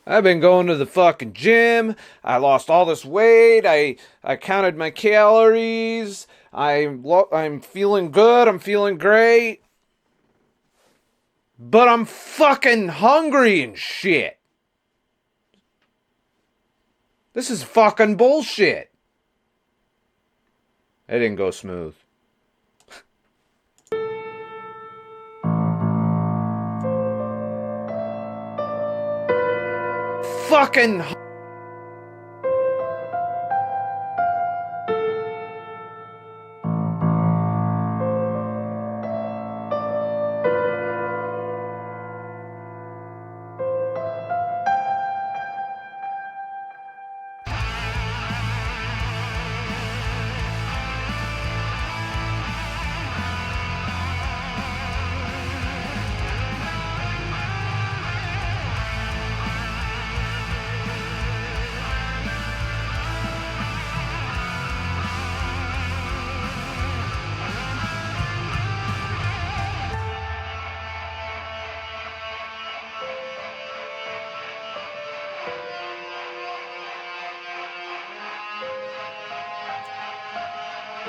I've been going to the fucking gym. I lost all this weight. I counted my calories. I'm feeling good. I'm feeling great. But I'm fucking hungry and shit. This is fucking bullshit. It didn't go smooth. Fucking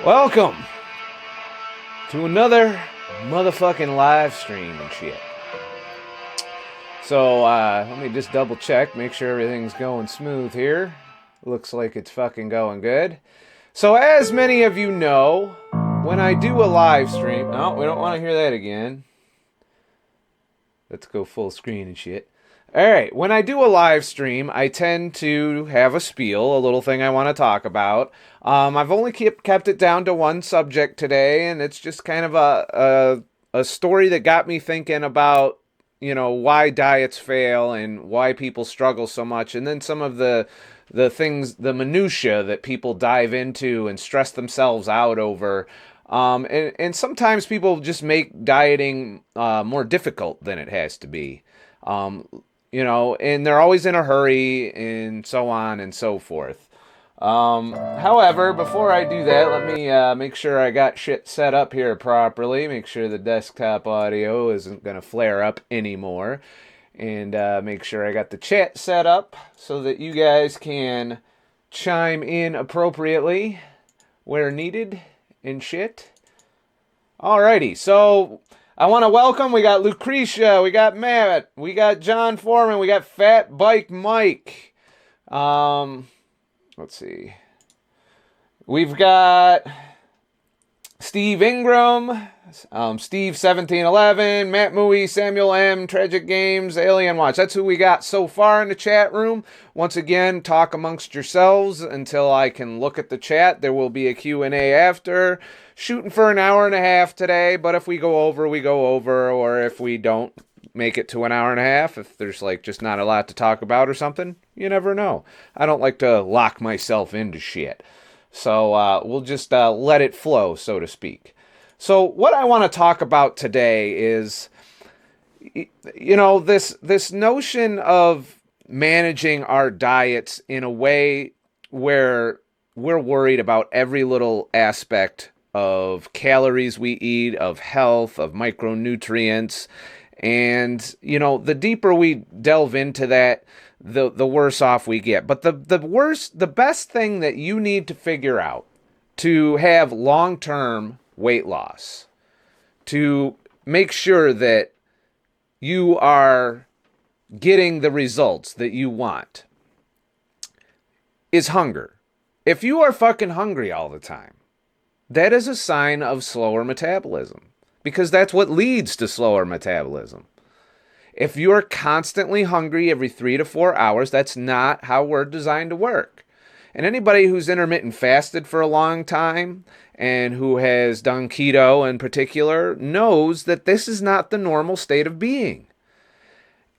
welcome to another motherfucking live stream and shit. So, let me just double check, make sure everything's going smooth here. Looks like it's fucking going good. So, as many of you know, when I do a live stream... No, we don't want to hear that again. Let's go full screen and shit. Alright, when I do a live stream, I tend to have a spiel, a little thing I want to talk about. I've only kept it down to one subject today, and it's just kind of a story that got me thinking about, you know, why diets fail and why people struggle so much, and then some of the things, the minutia that people dive into and stress themselves out over. And sometimes people just make dieting more difficult than it has to be. You know, and they're always in a hurry and so on and so forth. However, before I do that, let me make sure I got shit set up here properly. Make sure the desktop audio isn't going to flare up anymore. And make sure I got the chat set up so that you guys can chime in appropriately where needed and shit. Alrighty, so... I want to welcome, we got Lucretia, we got Matt, we got John Foreman, we got Fat Bike Mike. Let's see. We've got Steve Ingram, Steve 1711, Matt Mooey, Samuel M, Tragic Games, Alien Watch. That's who we got so far in the chat room. Once again, talk amongst yourselves until I can look at the chat. There will be a Q&A after. Shooting for an hour and a half today, but if we go over, we go over, or if we don't make it to an hour and a half, if there's like just not a lot to talk about or something, you never know. I don't like to lock myself into shit. So we'll just let it flow, so to speak. So what I want to talk about today is, you know, this notion of managing our diets in a way where we're worried about every little aspect of calories we eat, of health, of micronutrients. And, you know, the deeper we delve into that, the worse off we get. But the best thing that you need to figure out to have long-term weight loss, to make sure that you are getting the results that you want, is hunger. If you are fucking hungry all the time, that is a sign of slower metabolism, because that's what leads to slower metabolism. If you're constantly hungry every 3 to 4 hours, that's not how we're designed to work. And anybody who's intermittent fasted for a long time and who has done keto in particular knows that this is not the normal state of being.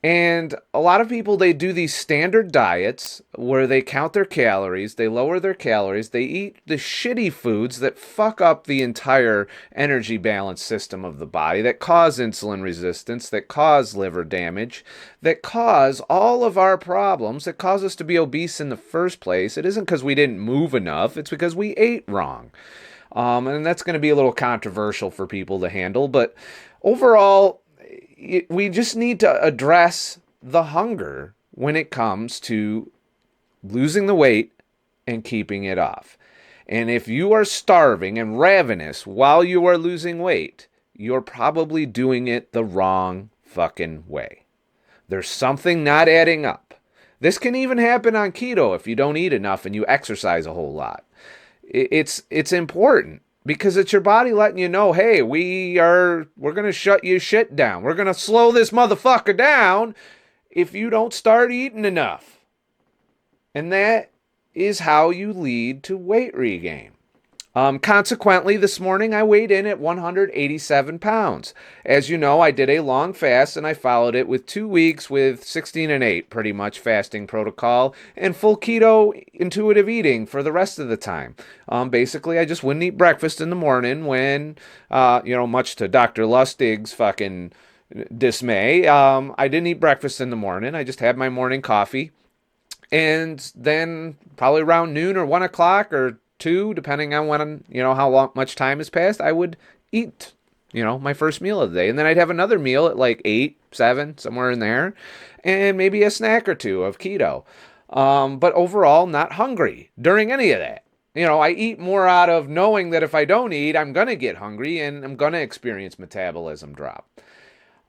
And a lot of people, they do these standard diets where they count their calories, they lower their calories, they eat the shitty foods that fuck up the entire energy balance system of the body, that cause insulin resistance, that cause liver damage, that cause all of our problems, that cause us to be obese in the first place. It isn't because we didn't move enough, it's because we ate wrong. And that's going to be a little controversial for people to handle, but overall, we just need to address the hunger when it comes to losing the weight and keeping it off. And if you are starving and ravenous while you are losing weight, you're probably doing it the wrong fucking way. There's something not adding up. This can even happen on keto if you don't eat enough and you exercise a whole lot. It's important because it's your body letting you know, hey, we're going to shut your shit down. We're going to slow this motherfucker down if you don't start eating enough. And that is how you lead to weight regain. Consequently, this morning I weighed in at 187 pounds. As you know, I did a long fast and I followed it with 2 weeks with 16 and 8, pretty much fasting protocol, and full keto intuitive eating for the rest of the time. Basically, I just wouldn't eat breakfast in the morning when, much to Dr. Lustig's fucking dismay, I didn't eat breakfast in the morning. I just had my morning coffee. And then probably around noon or 1 o'clock or 2, depending on when, much time has passed, I would eat, my first meal of the day. And then I'd have another meal at like 8, 7, somewhere in there, and maybe a snack or two of keto. But overall, not hungry during any of that. I eat more out of knowing that if I don't eat, I'm going to get hungry and I'm going to experience metabolism drop.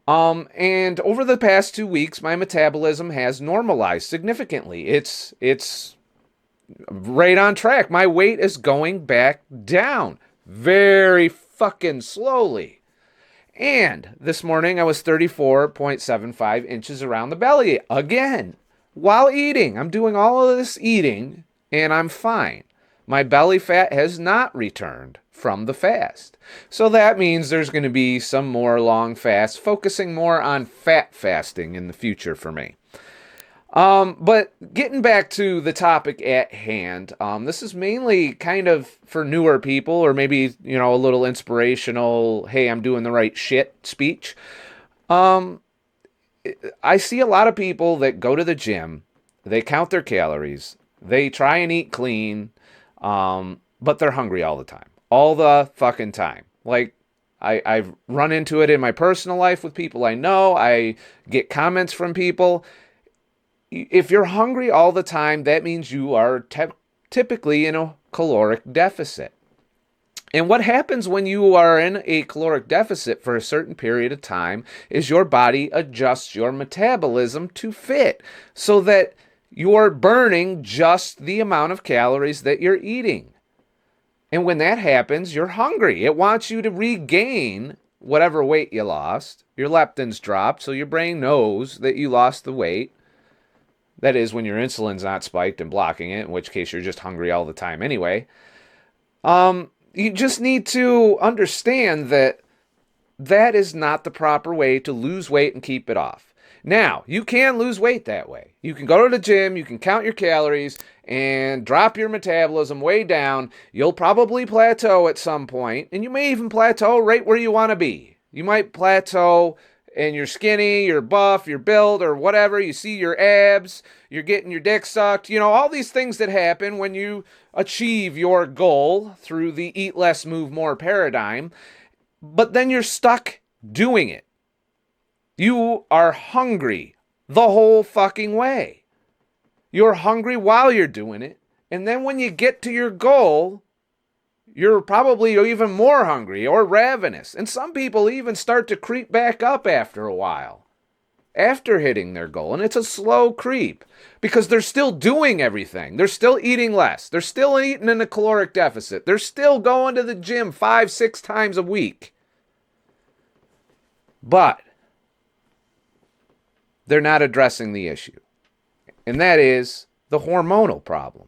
And over the past 2 weeks, my metabolism has normalized significantly. It's right on track. My weight is going back down very fucking slowly. And this morning I was 34.75 inches around the belly again while eating. I'm doing all of this eating and I'm fine. My belly fat has not returned from the fast. So that means there's going to be some more long fasts, focusing more on fat fasting in the future for me. But getting back to the topic at hand, this is mainly kind of for newer people or maybe, a little inspirational, hey, I'm doing the right shit speech. I see a lot of people that go to the gym, they count their calories, they try and eat clean, but they're hungry all the time. All the fucking time. Like, I've run into it in my personal life with people I know. I get comments from people. If you're hungry all the time, that means you are typically in a caloric deficit. And what happens when you are in a caloric deficit for a certain period of time is your body adjusts your metabolism to fit so that you're burning just the amount of calories that you're eating. And when that happens, you're hungry. It wants you to regain whatever weight you lost. Your leptins dropped, so your brain knows that you lost the weight. That is, when your insulin's not spiked and blocking it, in which case you're just hungry all the time anyway. You just need to understand that that is not the proper way to lose weight and keep it off. Now, you can lose weight that way. You can go to the gym, you can count your calories, and drop your metabolism way down. You'll probably plateau at some point, and you may even plateau right where you want to be. You might plateau and you're skinny, you're buff, you're built, or whatever. You see your abs, you're getting your dick sucked. All these things that happen when you achieve your goal through the eat less, move more paradigm. But then you're stuck doing it. You are hungry the whole fucking way. You're hungry while you're doing it. And then when you get to your goal, you're probably even more hungry or ravenous. And some people even start to creep back up after a while, after hitting their goal. And it's a slow creep because they're still doing everything. They're still eating less. They're still eating in a caloric deficit. They're still going to the gym 5-6 times a week. But they're not addressing the issue. And that is the hormonal problem.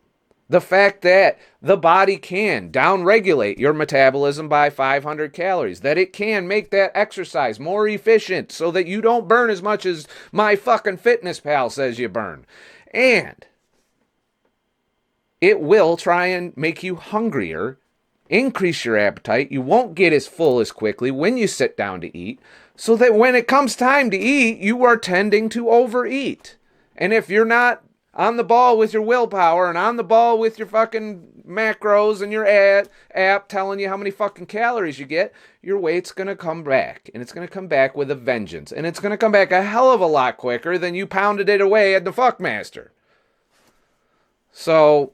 The fact that the body can downregulate your metabolism by 500 calories. That it can make that exercise more efficient so that you don't burn as much as my fucking fitness pal says you burn. And it will try and make you hungrier, increase your appetite. You won't get as full as quickly when you sit down to eat. So that when it comes time to eat, you are tending to overeat. And if you're not on the ball with your willpower and on the ball with your fucking macros and your app telling you how many fucking calories you get, your weight's going to come back. And it's going to come back with a vengeance. And it's going to come back a hell of a lot quicker than you pounded it away at the Fuckmaster. So,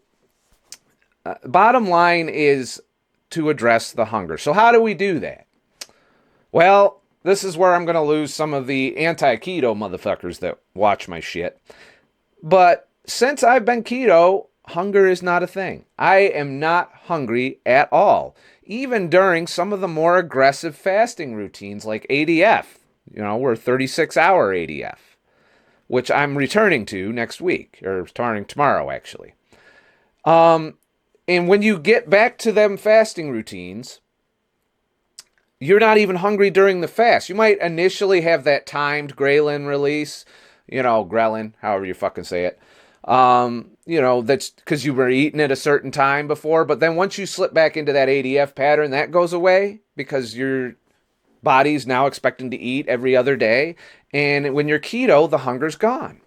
bottom line is to address the hunger. So how do we do that? Well, this is where I'm going to lose some of the anti-keto motherfuckers that watch my shit. But since I've been keto, hunger is not a thing. I am not hungry at all. Even during some of the more aggressive fasting routines like ADF. You know, we're 36-hour ADF, which I'm returning to next week, or starting tomorrow, actually. And when you get back to them fasting routines, you're not even hungry during the fast. You might initially have that timed ghrelin release, ghrelin, however you fucking say it. That's because you were eating at a certain time before. But then once you slip back into that ADF pattern, that goes away because your body's now expecting to eat every other day. And when you're keto, the hunger's gone.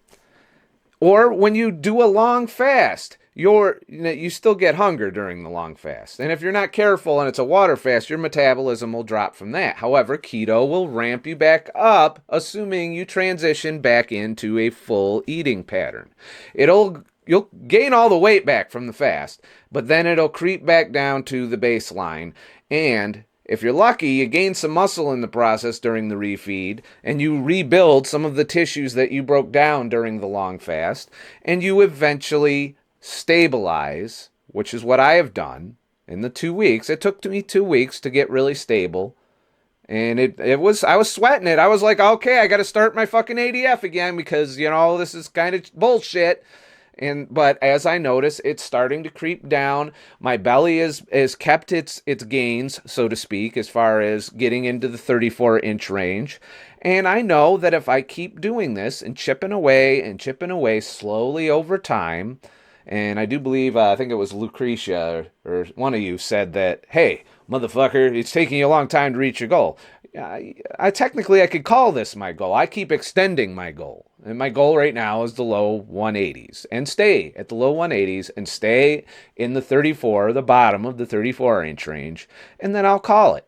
Or when you do a long fast, you still get hunger during the long fast. And if you're not careful and it's a water fast, your metabolism will drop from that. However, keto will ramp you back up, assuming you transition back into a full eating pattern. You'll gain all the weight back from the fast, but then it'll creep back down to the baseline. And if you're lucky, you gain some muscle in the process during the refeed, and you rebuild some of the tissues that you broke down during the long fast, and you eventually stabilize, which is what I have done in the 2 weeks. It took me 2 weeks to get really stable. And I was sweating it. I was like, okay, I got to start my fucking ADF again because, this is kind of bullshit. But as I notice, it's starting to creep down. My belly is kept its gains, so to speak, as far as getting into the 34-inch range. And I know that if I keep doing this and chipping away slowly over time, and I do believe, I think it was Lucretia or one of you said that, hey, motherfucker, it's taking you a long time to reach your goal. I technically could call this my goal. I keep extending my goal. And my goal right now is the low 180s. And stay at the low 180s and stay in the bottom of the 34-inch range. And then I'll call it.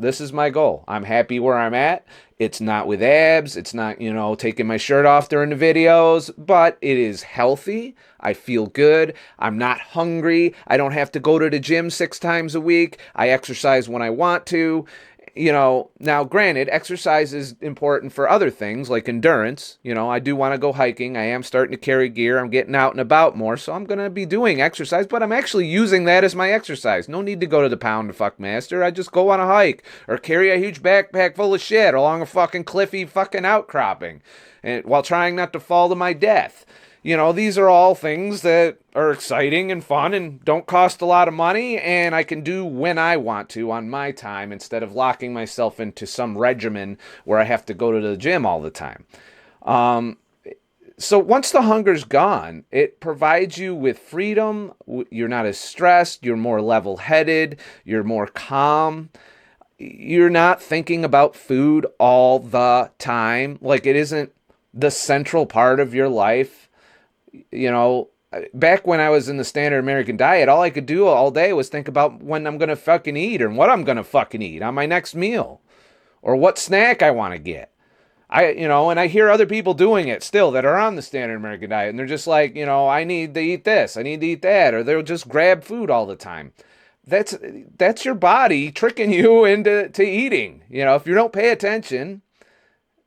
This is my goal. I'm happy where I'm at. It's not with abs. It's not, taking my shirt off during the videos. But it is healthy. I feel good. I'm not hungry. I don't have to go to the gym 6 times a week. I exercise when I want to. Now granted, exercise is important for other things like endurance. I do want to go hiking. I am starting to carry gear. I'm getting out and about more, so I'm going to be doing exercise, but I'm actually using that as my exercise. No need to go to the Pound to Fuckmaster. I just go on a hike or carry a huge backpack full of shit along a fucking cliffy fucking outcropping and while trying not to fall to my death. These are all things that are exciting and fun and don't cost a lot of money, and I can do when I want to on my time instead of locking myself into some regimen where I have to go to the gym all the time. So once the hunger's gone, it provides you with freedom. You're not as stressed. You're more level-headed. You're more calm. You're not thinking about food all the time. Like it isn't the central part of your life. Back when I was in the standard American diet, all I could do all day was think about when I'm going to fucking eat or what I'm going to fucking eat on my next meal or what snack I want to get. And I hear other people doing it still that are on the standard American diet and they're just like, I need to eat this, I need to eat that, or they'll just grab food all the time. That's your body tricking you into eating. If you don't pay attention,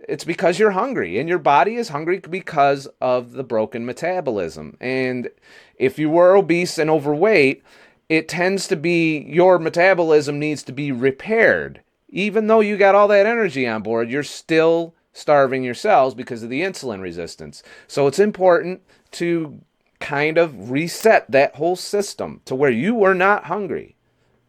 it's because you're hungry, and your body is hungry because of the broken metabolism. And if you were obese and overweight, it tends to be your metabolism needs to be repaired. Even though you got all that energy on board, you're still starving your cells because of the insulin resistance. So it's important to kind of reset that whole system to where you are not hungry.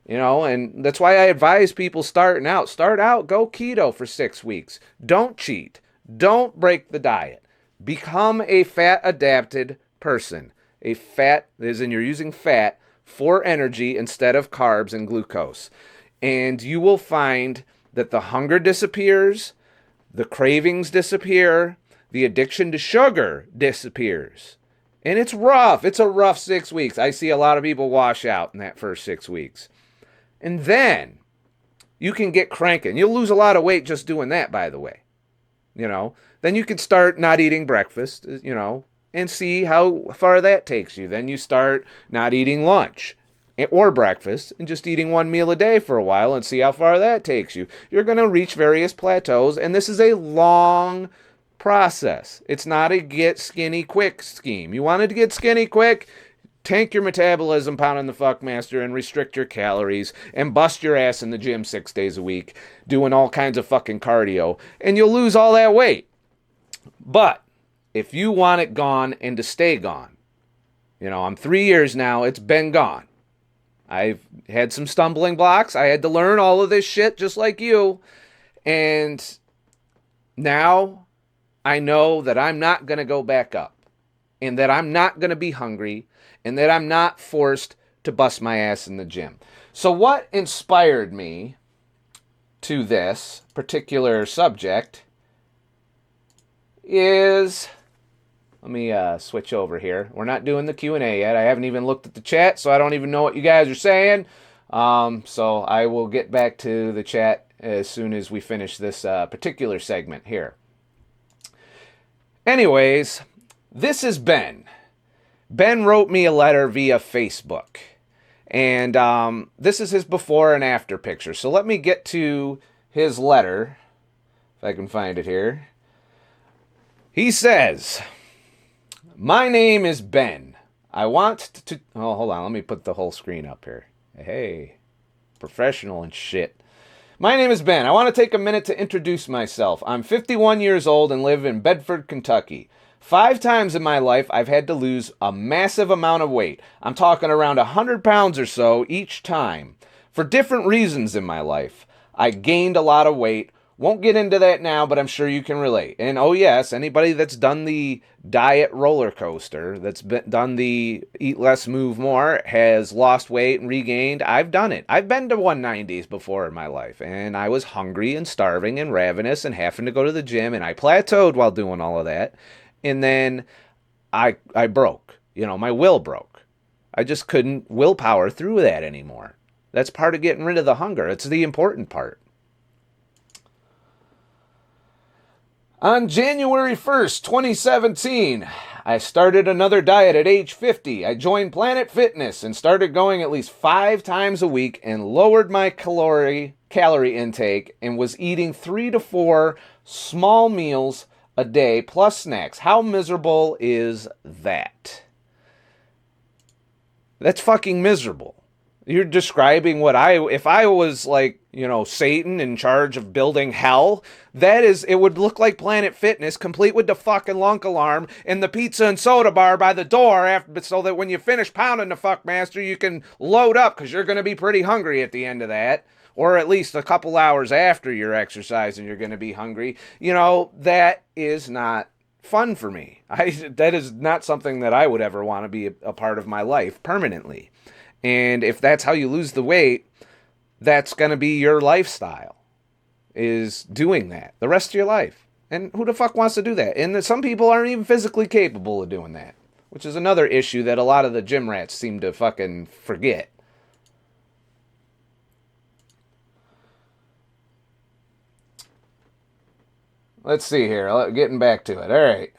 And that's why I advise people start out, go keto for 6 weeks. Don't cheat. Don't break the diet. Become a fat adapted person. A fat, as in you're using fat for energy instead of carbs and glucose. And you will find that the hunger disappears, the cravings disappear, the addiction to sugar disappears. And it's rough. It's a rough 6 weeks. I see a lot of people wash out in that first 6 weeks. And then you can get cranking. You'll lose a lot of weight just doing that, by the way. Then you can start not eating breakfast, and see how far that takes you. Then you start not eating lunch or breakfast and just eating one meal a day for a while and see how far that takes you. You're going to reach various plateaus, and this is a long process. It's not a get skinny quick scheme. You wanted to get skinny quick? Tank your metabolism, pounding the fuckmaster, and restrict your calories, and bust your ass in the gym 6 days a week, doing all kinds of fucking cardio, and you'll lose all that weight. But if you want it gone and to stay gone, I'm 3 years now, it's been gone. I've had some stumbling blocks. I had to learn all of this shit just like you. And now I know that I'm not going to go back up, and that I'm not going to be hungry, and that I'm not forced to bust my ass in the gym. So what inspired me to this particular subject is... Let me switch over here. We're not doing the Q&A yet. I haven't even looked at the chat, so I don't even know what you guys are saying. So I will get back to the chat as soon as we finish this particular segment here. Anyways, this is Ben. Ben wrote me a letter via Facebook. And this is his before and after picture. So let me get to his letter, if I can find it here. He says... My name is Ben. I want to... Oh, hold on. Let me put the whole screen up here. Hey, professional and shit. My name is Ben. I want to take a minute to introduce myself. I'm 51 years old and live in Bedford, Kentucky. 5 times in my life, I've had to lose a massive amount of weight. I'm talking around 100 pounds or so each time. For different reasons in my life. I gained a lot of weight. Won't get into that now, but I'm sure you can relate. And oh yes, anybody that's done the diet roller coaster, done the eat less, move more, has lost weight and regained. I've done it. I've been to 190s before in my life, and I was hungry and starving and ravenous and having to go to the gym, and I plateaued while doing all of that. And then I broke. My will broke. I just couldn't willpower through that anymore. That's part of getting rid of the hunger. It's the important part. On January 1st, 2017, I started another diet at age 50. I joined Planet Fitness and started going at least 5 times a week and lowered my calorie intake and was eating 3 to 4 small meals a day plus snacks. How miserable is that? That's fucking miserable. You're describing if I was like, Satan in charge of building hell, it would look like Planet Fitness, complete with the fucking lunk alarm and the pizza and soda bar by the door so that when you finish pounding the fuckmaster, you can load up because you're going to be pretty hungry at the end of that. Or at least a couple hours after your exercise and you're going to be hungry. That is not fun for me. That is not something that I would ever want to be a part of my life permanently. And if that's how you lose the weight, that's going to be your lifestyle, is doing that the rest of your life. And who the fuck wants to do that? And some people aren't even physically capable of doing that, which is another issue that a lot of the gym rats seem to fucking forget. Let's see here. Getting back to it. All right.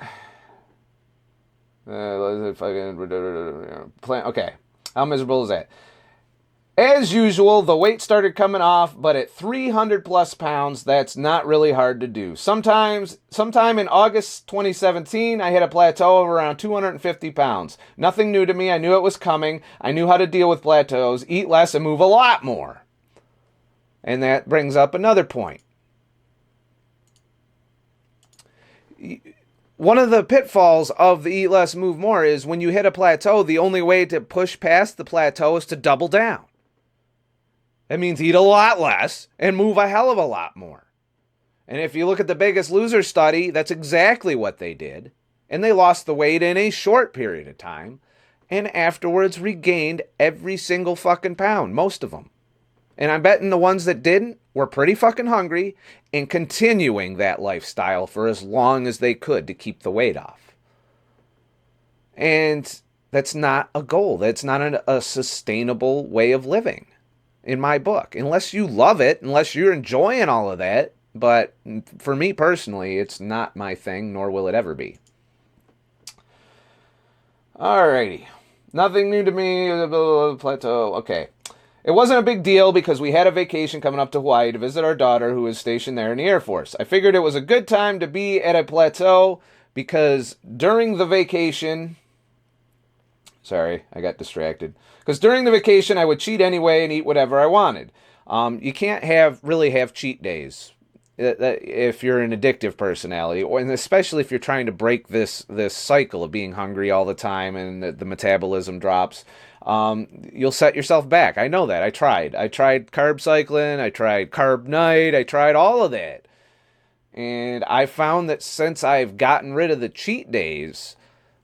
Okay. How miserable is that? As usual, the weight started coming off, but at 300 plus pounds, that's not really hard to do. Sometime in August 2017, I hit a plateau of around 250 pounds. Nothing new to me. I knew it was coming. I knew how to deal with plateaus, eat less, and move a lot more. And that brings up another point. One of the pitfalls of the eat less, move more is when you hit a plateau, the only way to push past the plateau is to double down. That means eat a lot less and move a hell of a lot more. And if you look at the Biggest Loser study, that's exactly what they did. And they lost the weight in a short period of time and afterwards regained every single fucking pound, most of them. And I'm betting the ones that didn't were pretty fucking hungry and continuing that lifestyle for as long as they could to keep the weight off. And that's not a goal. That's not a sustainable way of living in my book. Unless you love it, unless you're enjoying all of that. But for me personally, it's not my thing, nor will it ever be. Alrighty. Nothing new to me. Plateau. Okay. It wasn't a big deal because we had a vacation coming up to Hawaii to visit our daughter who is stationed there in the Air Force. I figured it was a good time to be at a plateau because during the vacation... Sorry, I got distracted. Because during the vacation, I would cheat anyway and eat whatever I wanted. You can't really have cheat days if you're an addictive personality, and especially if you're trying to break this cycle of being hungry all the time and the metabolism drops. You'll set yourself back. I know that. I tried carb cycling. I tried carb night. I tried all of that. And I found that since I've gotten rid of the cheat days...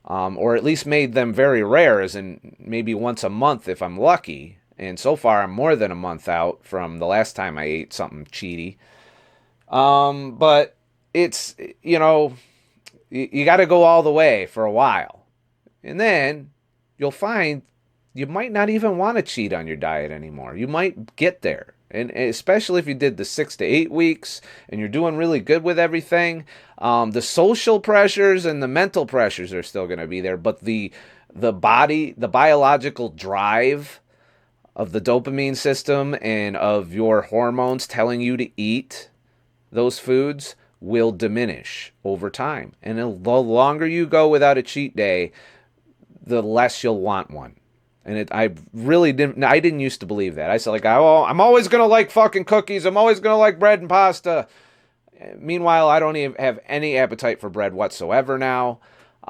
or at least made them very rare, as in maybe once a month if I'm lucky. And so far, I'm more than a month out from the last time I ate something cheaty. But it's, you got to go all the way for a while. And then you'll find you might not even want to cheat on your diet anymore. You might get there. And especially if you did the 6 to 8 weeks and you're doing really good with everything, the social pressures and the mental pressures are still going to be there. But the biological drive of the dopamine system and of your hormones telling you to eat those foods will diminish over time. And the longer you go without a cheat day, the less you'll want one. And I didn't used to believe that. I said, like, oh, I'm always going to like fucking cookies. I'm always going to like bread and pasta. Meanwhile, I don't even have any appetite for bread whatsoever now.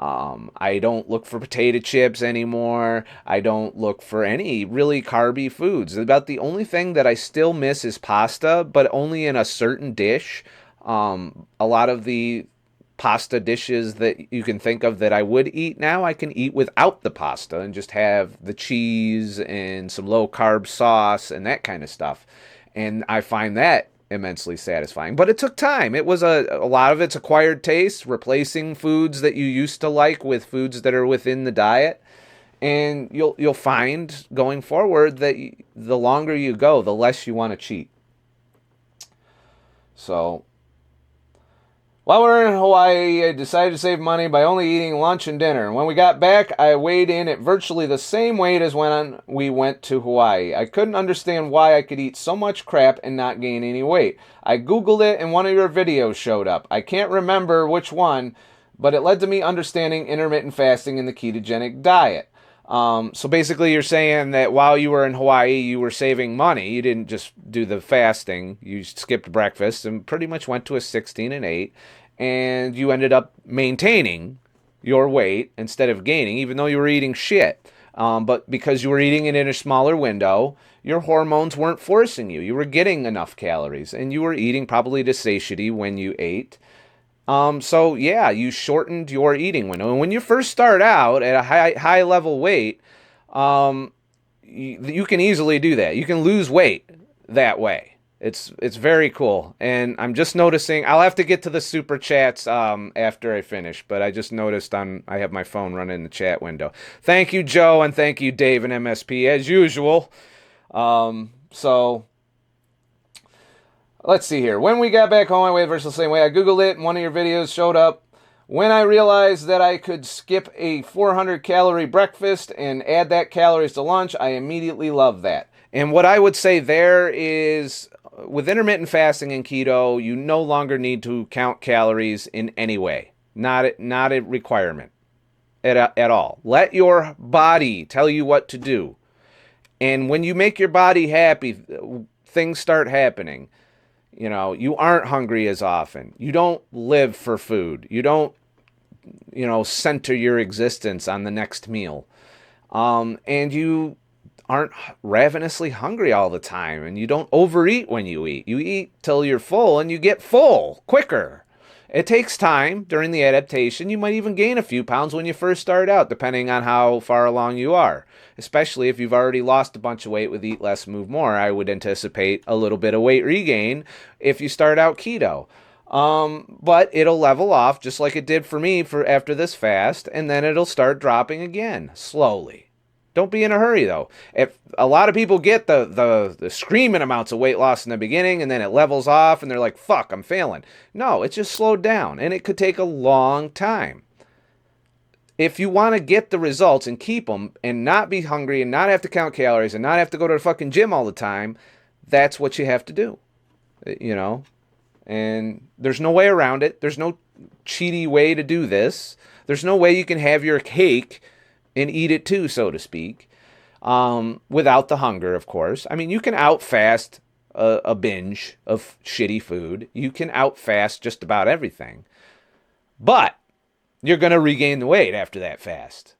I don't look for potato chips anymore. I don't look for any really carby foods. About the only thing that I still miss is pasta, but only in a certain dish. A lot of the pasta dishes that you can think of that I would eat now, I can eat without the pasta and just have the cheese and some low carb sauce and that kind of stuff. And I find that immensely satisfying. But it took time. It was a lot of it's acquired taste, replacing foods that you used to like with foods that are within the diet. And you'll find going forward that the longer you go, the less you want to cheat. So while we were in Hawaii, I decided to save money by only eating lunch and dinner. And when we got back, I weighed in at virtually the same weight as when we went to Hawaii. I couldn't understand why I could eat so much crap and not gain any weight. I Googled it and one of your videos showed up. I can't remember which one, but it led to me understanding intermittent fasting and the ketogenic diet. So basically you're saying that while you were in Hawaii, you were saving money. You didn't just do the fasting. You skipped breakfast and pretty much went to a 16 and 8. And you ended up maintaining your weight instead of gaining, even though you were eating shit. But because you were eating it in a smaller window, your hormones weren't forcing you. You were getting enough calories, and you were eating probably to satiety when you ate. So yeah, you shortened your eating window. And when you first start out at a high level weight, you can easily do that. You can lose weight that way. It's very cool. And I'm just noticing, I'll have to get to the super chats after I finish, but I just noticed I have my phone running in the chat window. Thank you, Joe, and thank you, Dave and MSP, as usual. So let's see here. When we got back home, I weighed versus the same way. I Googled it, and one of your videos showed up. When I realized that I could skip a 400-calorie breakfast and add that calories to lunch, I immediately loved that. And what I would say there is, with intermittent fasting and keto, you no longer need to count calories in any way. Not a requirement at all. Let your body tell you what to do. And when you make your body happy, things start happening. You aren't hungry as often. You don't live for food. You don't, center your existence on the next meal. And you aren't ravenously hungry all the time, and you don't overeat when you eat. You eat till you're full, and you get full quicker. It takes time during the adaptation. You might even gain a few pounds when you first start out, depending on how far along you are. Especially if you've already lost a bunch of weight with Eat Less, Move More. I would anticipate a little bit of weight regain if you start out keto. But it'll level off just like it did for me for after this fast, and then it'll start dropping again slowly. Don't be in a hurry though. If a lot of people get the screaming amounts of weight loss in the beginning and then it levels off and they're like, fuck, I'm failing. No, it just slowed down and it could take a long time. If you want to get the results and keep them and not be hungry and not have to count calories and not have to go to the fucking gym all the time, that's what you have to do. You know? And there's no way around it. There's no cheaty way to do this. There's no way you can have your cake and eat it too, so to speak, without the hunger, of course. I mean, you can outfast a binge of shitty food. You can outfast just about everything. But you're going to regain the weight after that fast.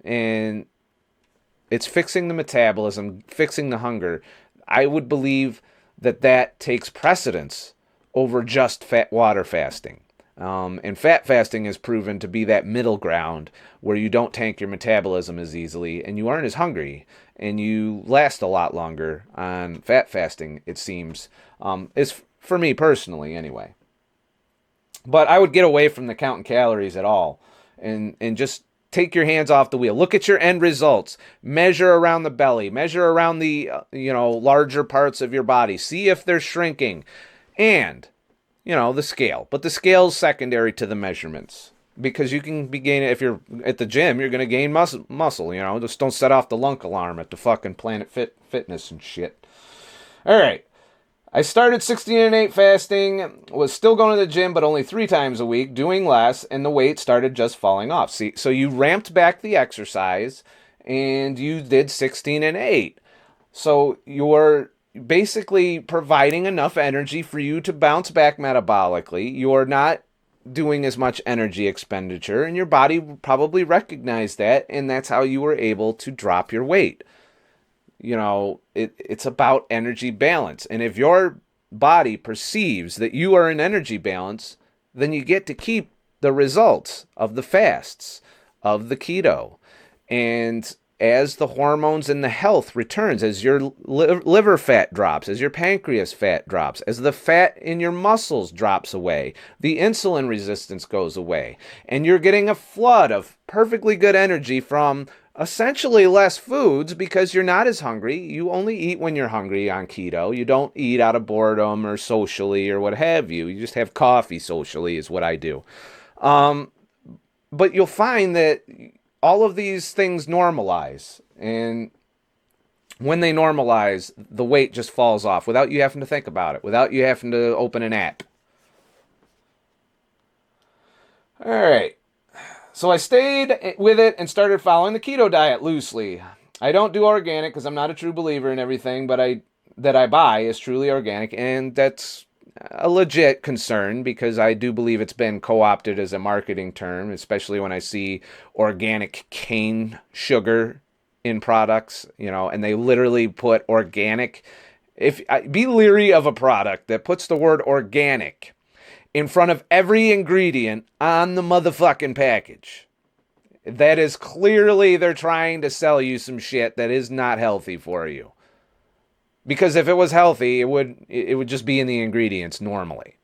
And it's fixing the metabolism, fixing the hunger. I would believe that takes precedence over just fat water fasting. And fat fasting is proven to be that middle ground where you don't tank your metabolism as easily and you aren't as hungry and you last a lot longer on fat fasting, it seems. Is for me personally, anyway. But I would get away from the counting calories at all and just take your hands off the wheel. Look at your end results. Measure around the belly. Measure around the larger parts of your body. See if they're shrinking. And, the scale. But the scale's secondary to the measurements. Because you can be gaining, if you're at the gym, you're going to gain muscle, Just don't set off the lunk alarm at the fucking Planet Fitness and shit. All right. I started 16 and 8 fasting, was still going to the gym, but only 3 times a week, doing less, and the weight started just falling off. See, so you ramped back the exercise, and you did 16 and 8. So you're basically providing enough energy for you to bounce back metabolically. You're not doing as much energy expenditure, and your body probably recognized that, and that's how you were able to drop your weight. It's about energy balance. And if your body perceives that you are in energy balance, then you get to keep the results of the fasts, of the keto. And as the hormones and the health returns, as your liver fat drops, as your pancreas fat drops, as the fat in your muscles drops away, the insulin resistance goes away, and you're getting a flood of perfectly good energy from essentially less foods because you're not as hungry. You only eat when you're hungry on keto. You don't eat out of boredom or socially or what have you. You just have coffee socially is what I do. But you'll find that all of these things normalize. And when they normalize, the weight just falls off without you having to think about it, without you having to open an app. All right. So I stayed with it and started following the keto diet loosely. I don't do organic because I'm not a true believer in everything, but that I buy is truly organic, and that's a legit concern because I do believe it's been co-opted as a marketing term, especially when I see organic cane sugar in products, and they literally put organic. Be leery of a product that puts the word organic in front of every ingredient on the motherfucking package. That is clearly they're trying to sell you some shit that is not healthy for you. Because if it was healthy, it would just be in the ingredients normally.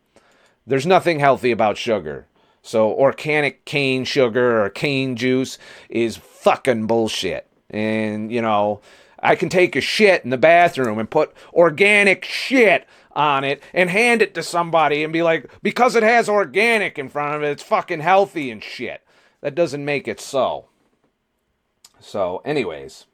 There's nothing healthy about sugar. So organic cane sugar or cane juice is fucking bullshit. And, I can take a shit in the bathroom and put organic shit on it and hand it to somebody and be like, because it has organic in front of it, it's fucking healthy and shit. That doesn't make it so. So, anyways.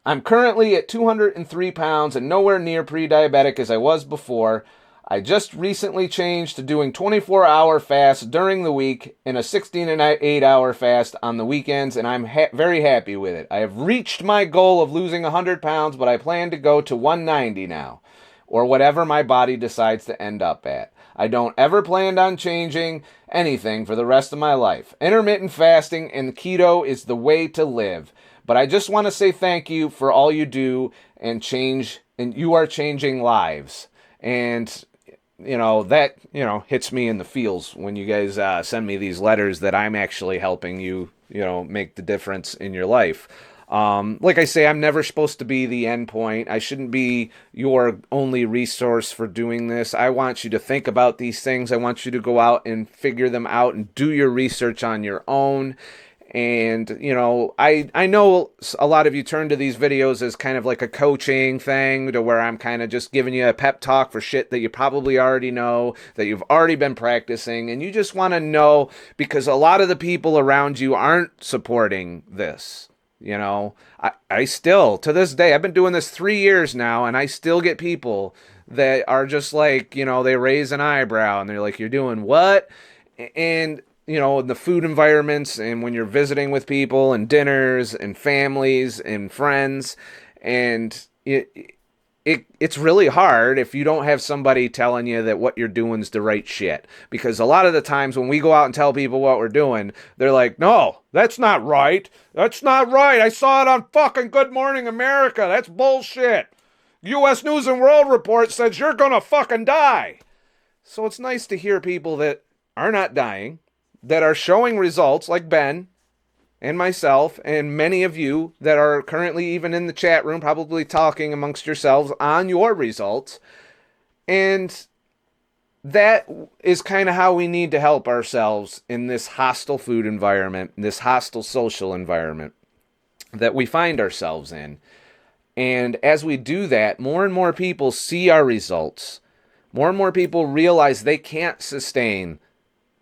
I'm currently at 203 pounds and nowhere near pre-diabetic as I was before. I just recently changed to doing 24-hour fasts during the week and a 16 and 8-hour fast on the weekends, and I'm very happy with it. I have reached my goal of losing 100 pounds, but I plan to go to 190 now, or whatever my body decides to end up at. I don't ever plan on changing anything for the rest of my life. Intermittent fasting and keto is the way to live. But I just want to say thank you for all you do and you are changing lives. And that hits me in the feels when you guys send me these letters that I'm actually helping you, make the difference in your life. Like I say, I'm never supposed to be the end point. I shouldn't be your only resource for doing this. I want you to think about these things. I want you to go out and figure them out and do your research on your own. And, you know, I know a lot of you turn to these videos as kind of like a coaching thing, to where I'm kind of just giving you a pep talk for shit that you probably already know, that you've already been practicing, and you just want to know because a lot of the people around you aren't supporting this. You know, I still, to this day, I've been doing this 3 years now, and I still get people that are just like, you know, they raise an eyebrow and they're like, you're doing what? And, you know, in the food environments, and when you're visiting with people and dinners and families and friends, and it's really hard if you don't have somebody telling you that what you're doing is the right shit. Because a lot of the times when we go out and tell people what we're doing, they're like, no, that's not right. That's not right. I saw it on fucking Good Morning America. That's bullshit. U.S. News and World Report says you're gonna fucking die. So it's nice to hear people that are not dying, that are showing results, like Ben and myself and many of you that are currently even in the chat room, probably talking amongst yourselves on your results. And that is kind of how we need to help ourselves in this hostile food environment, this hostile social environment that we find ourselves in. And as we do that, more and more people see our results. More and more people realize they can't sustain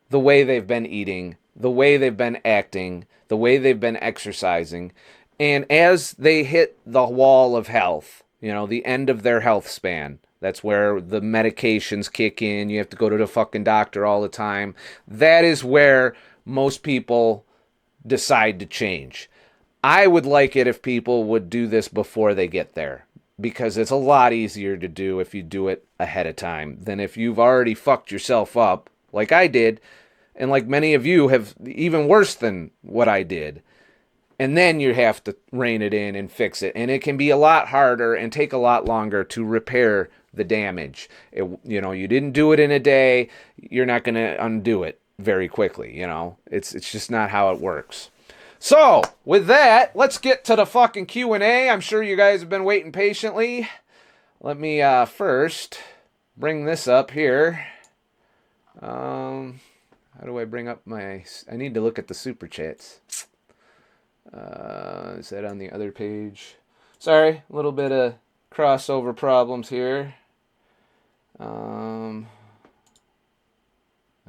the way they've been eating, the way they've been acting, the way they've been exercising. And as they hit the wall of health, you know, the end of their health span, that's where the medications kick in. You have to go to the fucking doctor all the time. That is where most people decide to change. I would like it if people would do this before they get there, because it's a lot easier to do if you do it ahead of time than if you've already fucked yourself up like I did, and like many of you have, even worse than what I did. And then you have to rein it in and fix it. And it can be a lot harder and take a lot longer to repair the damage. You know, you didn't do it in a day. You're not going to undo it very quickly. You know, it's just not how it works. So with that, let's get to the fucking Q&A. I'm sure you guys have been waiting patiently. Let me first bring this up here. How do I bring up my... I need to look at the super chats. Is that on the other page? Sorry, a little bit of crossover problems here. No,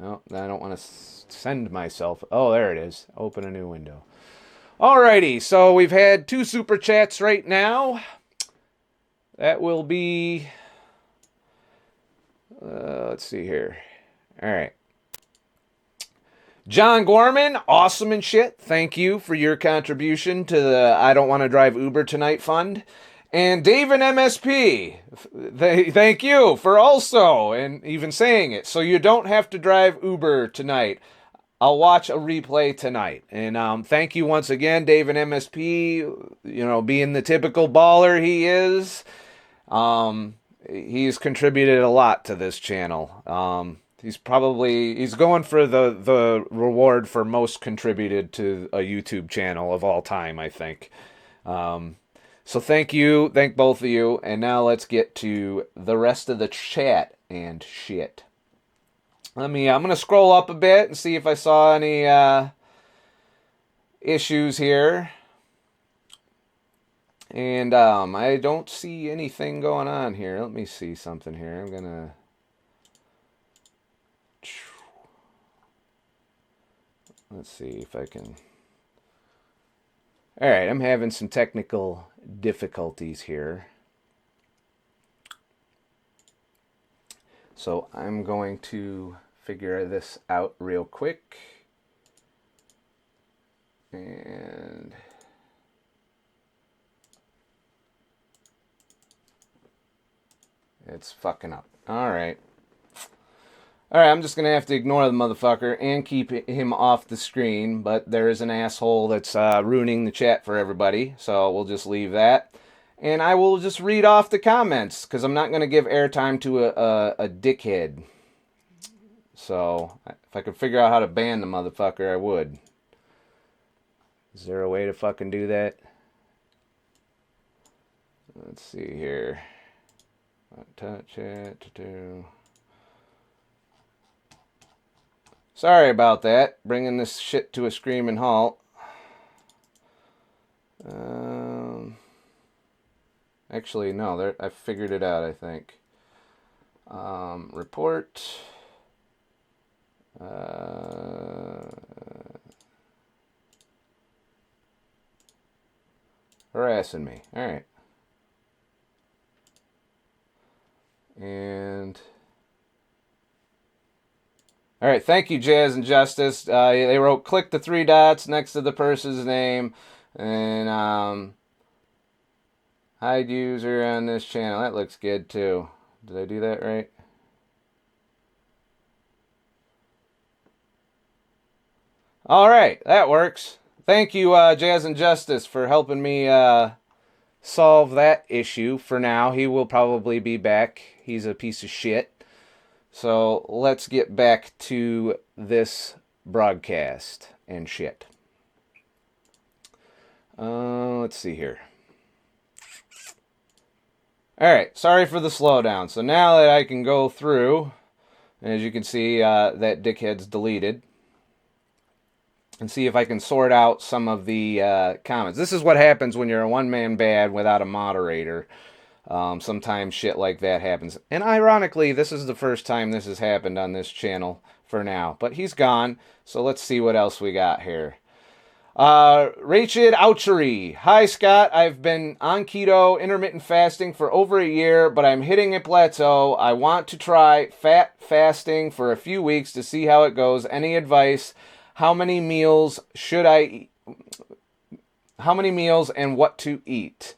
I don't want to send myself... Oh, there it is. Open a new window. Alrighty, so we've had 2 super chats right now. That will be... let's see here. Alright. John Gorman, awesome and shit. Thank you for your contribution to the I Don't Want to Drive Uber Tonight fund. And David MSP, thank you for also, and even saying it, so you don't have to drive Uber tonight. I'll watch a replay tonight. And thank you once again, David MSP, you know, being the typical baller he is. He's contributed a lot to this channel. He's going for the reward for most contributed to a YouTube channel of all time, I think. So thank you, thank both of you, and now let's get to the rest of the chat and shit. I'm gonna scroll up a bit and see if I saw any issues here. And I don't see anything going on here. Let me see something here. I'm gonna... Let's see if I can... Alright, I'm having some technical difficulties here. So I'm going to figure this out real quick. And... it's fucking up. Alright. Alright, I'm just going to have to ignore the motherfucker and keep him off the screen, but there is an asshole that's ruining the chat for everybody, so we'll just leave that. And I will just read off the comments, because I'm not going to give airtime to a dickhead. So, if I could figure out how to ban the motherfucker, I would. Is there a way to fucking do that? Let's see here. Touch it. Sorry about that. Bringing this shit to a screaming halt. Actually, no. I figured it out, I think. Report. Harassing me. All right. And all right, thank you, Jazz and Justice. They wrote, click the 3 dots next to the person's name and hide user on this channel. That looks good too. Did I do that right? All right, that works. Thank you, Jazz and Justice, for helping me solve that issue for now. He will probably be back. He's a piece of shit. So let's get back to this broadcast and shit. Let's see here. All right, sorry for the slowdown. So now that I can go through, as you can see, that dickhead's deleted, and see if I can sort out some of the comments. This is what happens when you're a one-man band without a moderator. Sometimes shit like that happens. And ironically, this is the first time this has happened on this channel for now. But he's gone, so let's see what else we got here. Rachid Ouchery. Hi, Scott. I've been on keto, intermittent fasting for over a year, but I'm hitting a plateau. I want to try fat fasting for a few weeks to see how it goes. Any advice? How many meals should I eat? How many meals and what to eat?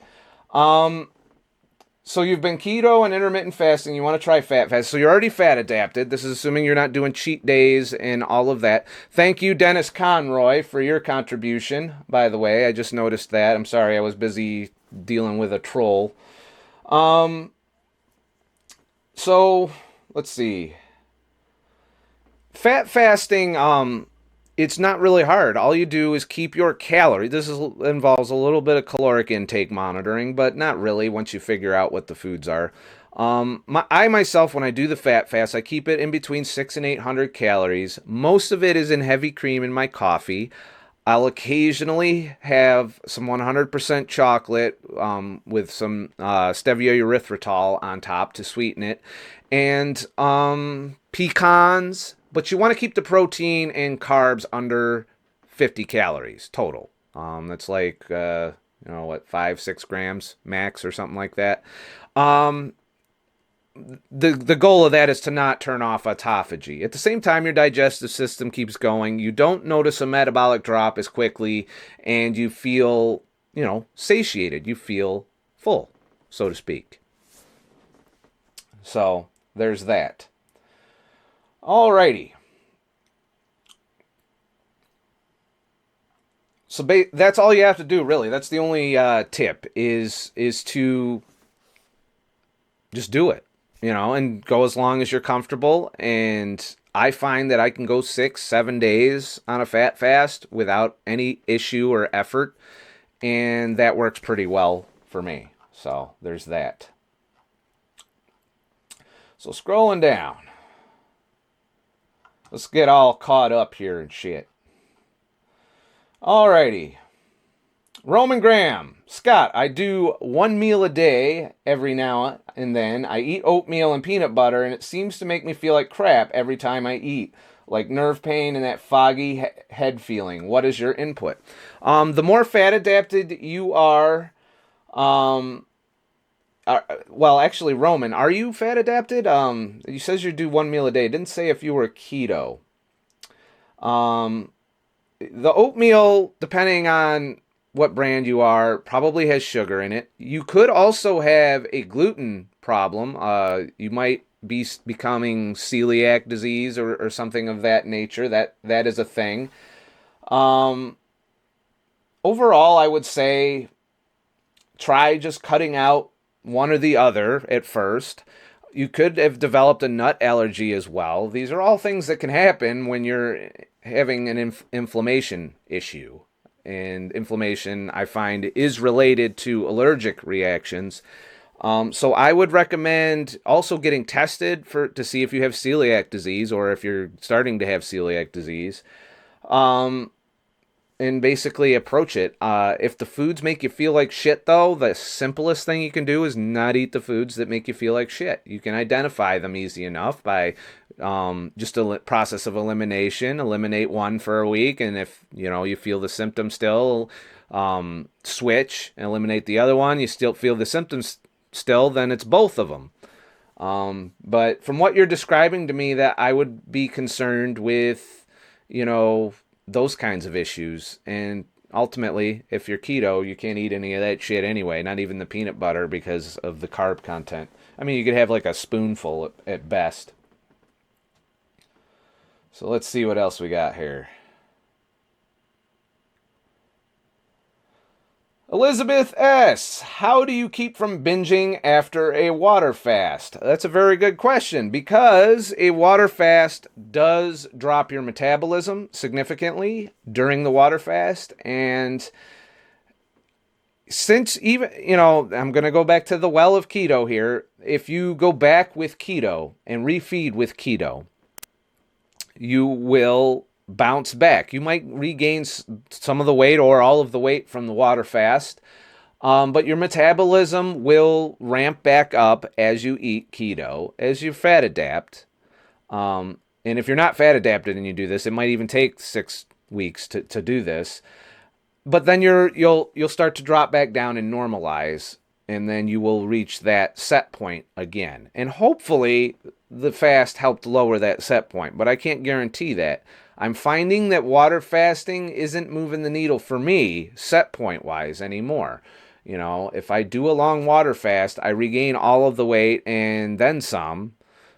So you've been keto and intermittent fasting. You want to try fat fast. So you're already fat adapted. This is assuming you're not doing cheat days and all of that. Thank you, Dennis Conroy, for your contribution, by the way. I just noticed that. I'm sorry, I was busy dealing with a troll. So let's see. Fat fasting, it's not really hard. All you do is keep your calorie. Involves a little bit of caloric intake monitoring, but not really once you figure out what the foods are. I myself, when I do the fat fast, I keep it in between 600 and 800 calories. Most of it is in heavy cream in my coffee. I'll occasionally have some 100% chocolate with some stevia erythritol on top to sweeten it, and pecans. But you want to keep the protein and carbs under 50 calories total. That's like, 5-6 grams max or something like that. The goal of that is to not turn off autophagy. At the same time, your digestive system keeps going. You don't notice a metabolic drop as quickly, and you feel, satiated. You feel full, so to speak. So there's that. Alrighty. So that's all you have to do, really. That's the only tip is to just do it, and go as long as you're comfortable. And I find that I can go 6-7 days on a fat fast without any issue or effort, and that works pretty well for me. So there's that. So scrolling down. Let's get all caught up here and shit. Alrighty. Roman Graham. Scott, I do 1 meal a day every now and then. I eat oatmeal and peanut butter, and it seems to make me feel like crap every time I eat. Like nerve pain and that foggy head feeling. What is your input? The more fat adapted you are, actually, Roman, are you fat adapted? You says you do 1 meal a day. It didn't say if you were keto. The oatmeal, depending on what brand you are, probably has sugar in it. You could also have a gluten problem. You might be becoming celiac disease or something of that nature. That is a thing. Overall, I would say try just cutting out one or the other at first. You could have developed a nut allergy as well. These are all things that can happen when you're having an inflammation issue. and inflammation, I find, is related to allergic reactions. So I would recommend also getting tested to see if you have celiac disease or if you're starting to have celiac disease. And basically approach it. If the foods make you feel like shit, though, the simplest thing you can do is not eat the foods that make you feel like shit. You can identify them easy enough by just a process of elimination. Eliminate one for a week, and if you feel the symptoms still, switch and eliminate the other one. You still feel the symptoms still, then it's both of them. But from what you're describing to me, that I would be concerned with, those kinds of issues. And ultimately, if you're keto, you can't eat any of that shit anyway, not even the peanut butter because of the carb content. I mean, you could have like a spoonful at best. So let's see what else we got here. Elizabeth S., how do you keep from binging after a water fast? That's a very good question, because a water fast does drop your metabolism significantly during the water fast. And since even, I'm going to go back to the well of keto here. If you go back with keto and refeed with keto, you will bounce back. You might regain some of the weight or all of the weight from the water fast, but your metabolism will ramp back up as you eat keto, as you fat adapt. And if you're not fat adapted and you do this, it might even take 6 weeks to do this. But then you'll start to drop back down and normalize, and then you will reach that set point again. And hopefully the fast helped lower that set point, but I can't guarantee that. I'm finding that water fasting isn't moving the needle for me, set point wise, anymore. If I do a long water fast, I regain all of the weight and then some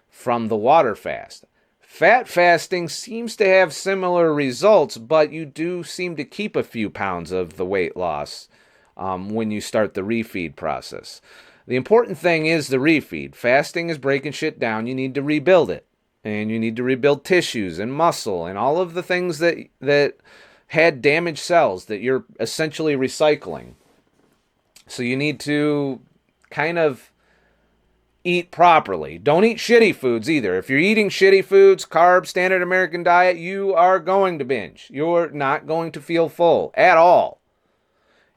from the water fast. Fat fasting seems to have similar results, but you do seem to keep a few pounds of the weight loss when you start the refeed process. The important thing is the refeed. Fasting is breaking shit down. You need to rebuild it. And you need to rebuild tissues and muscle and all of the things that had damaged cells that you're essentially recycling. So you need to kind of eat properly. Don't eat shitty foods either. If you're eating shitty foods, carbs, standard American diet, you are going to binge. You're not going to feel full at all.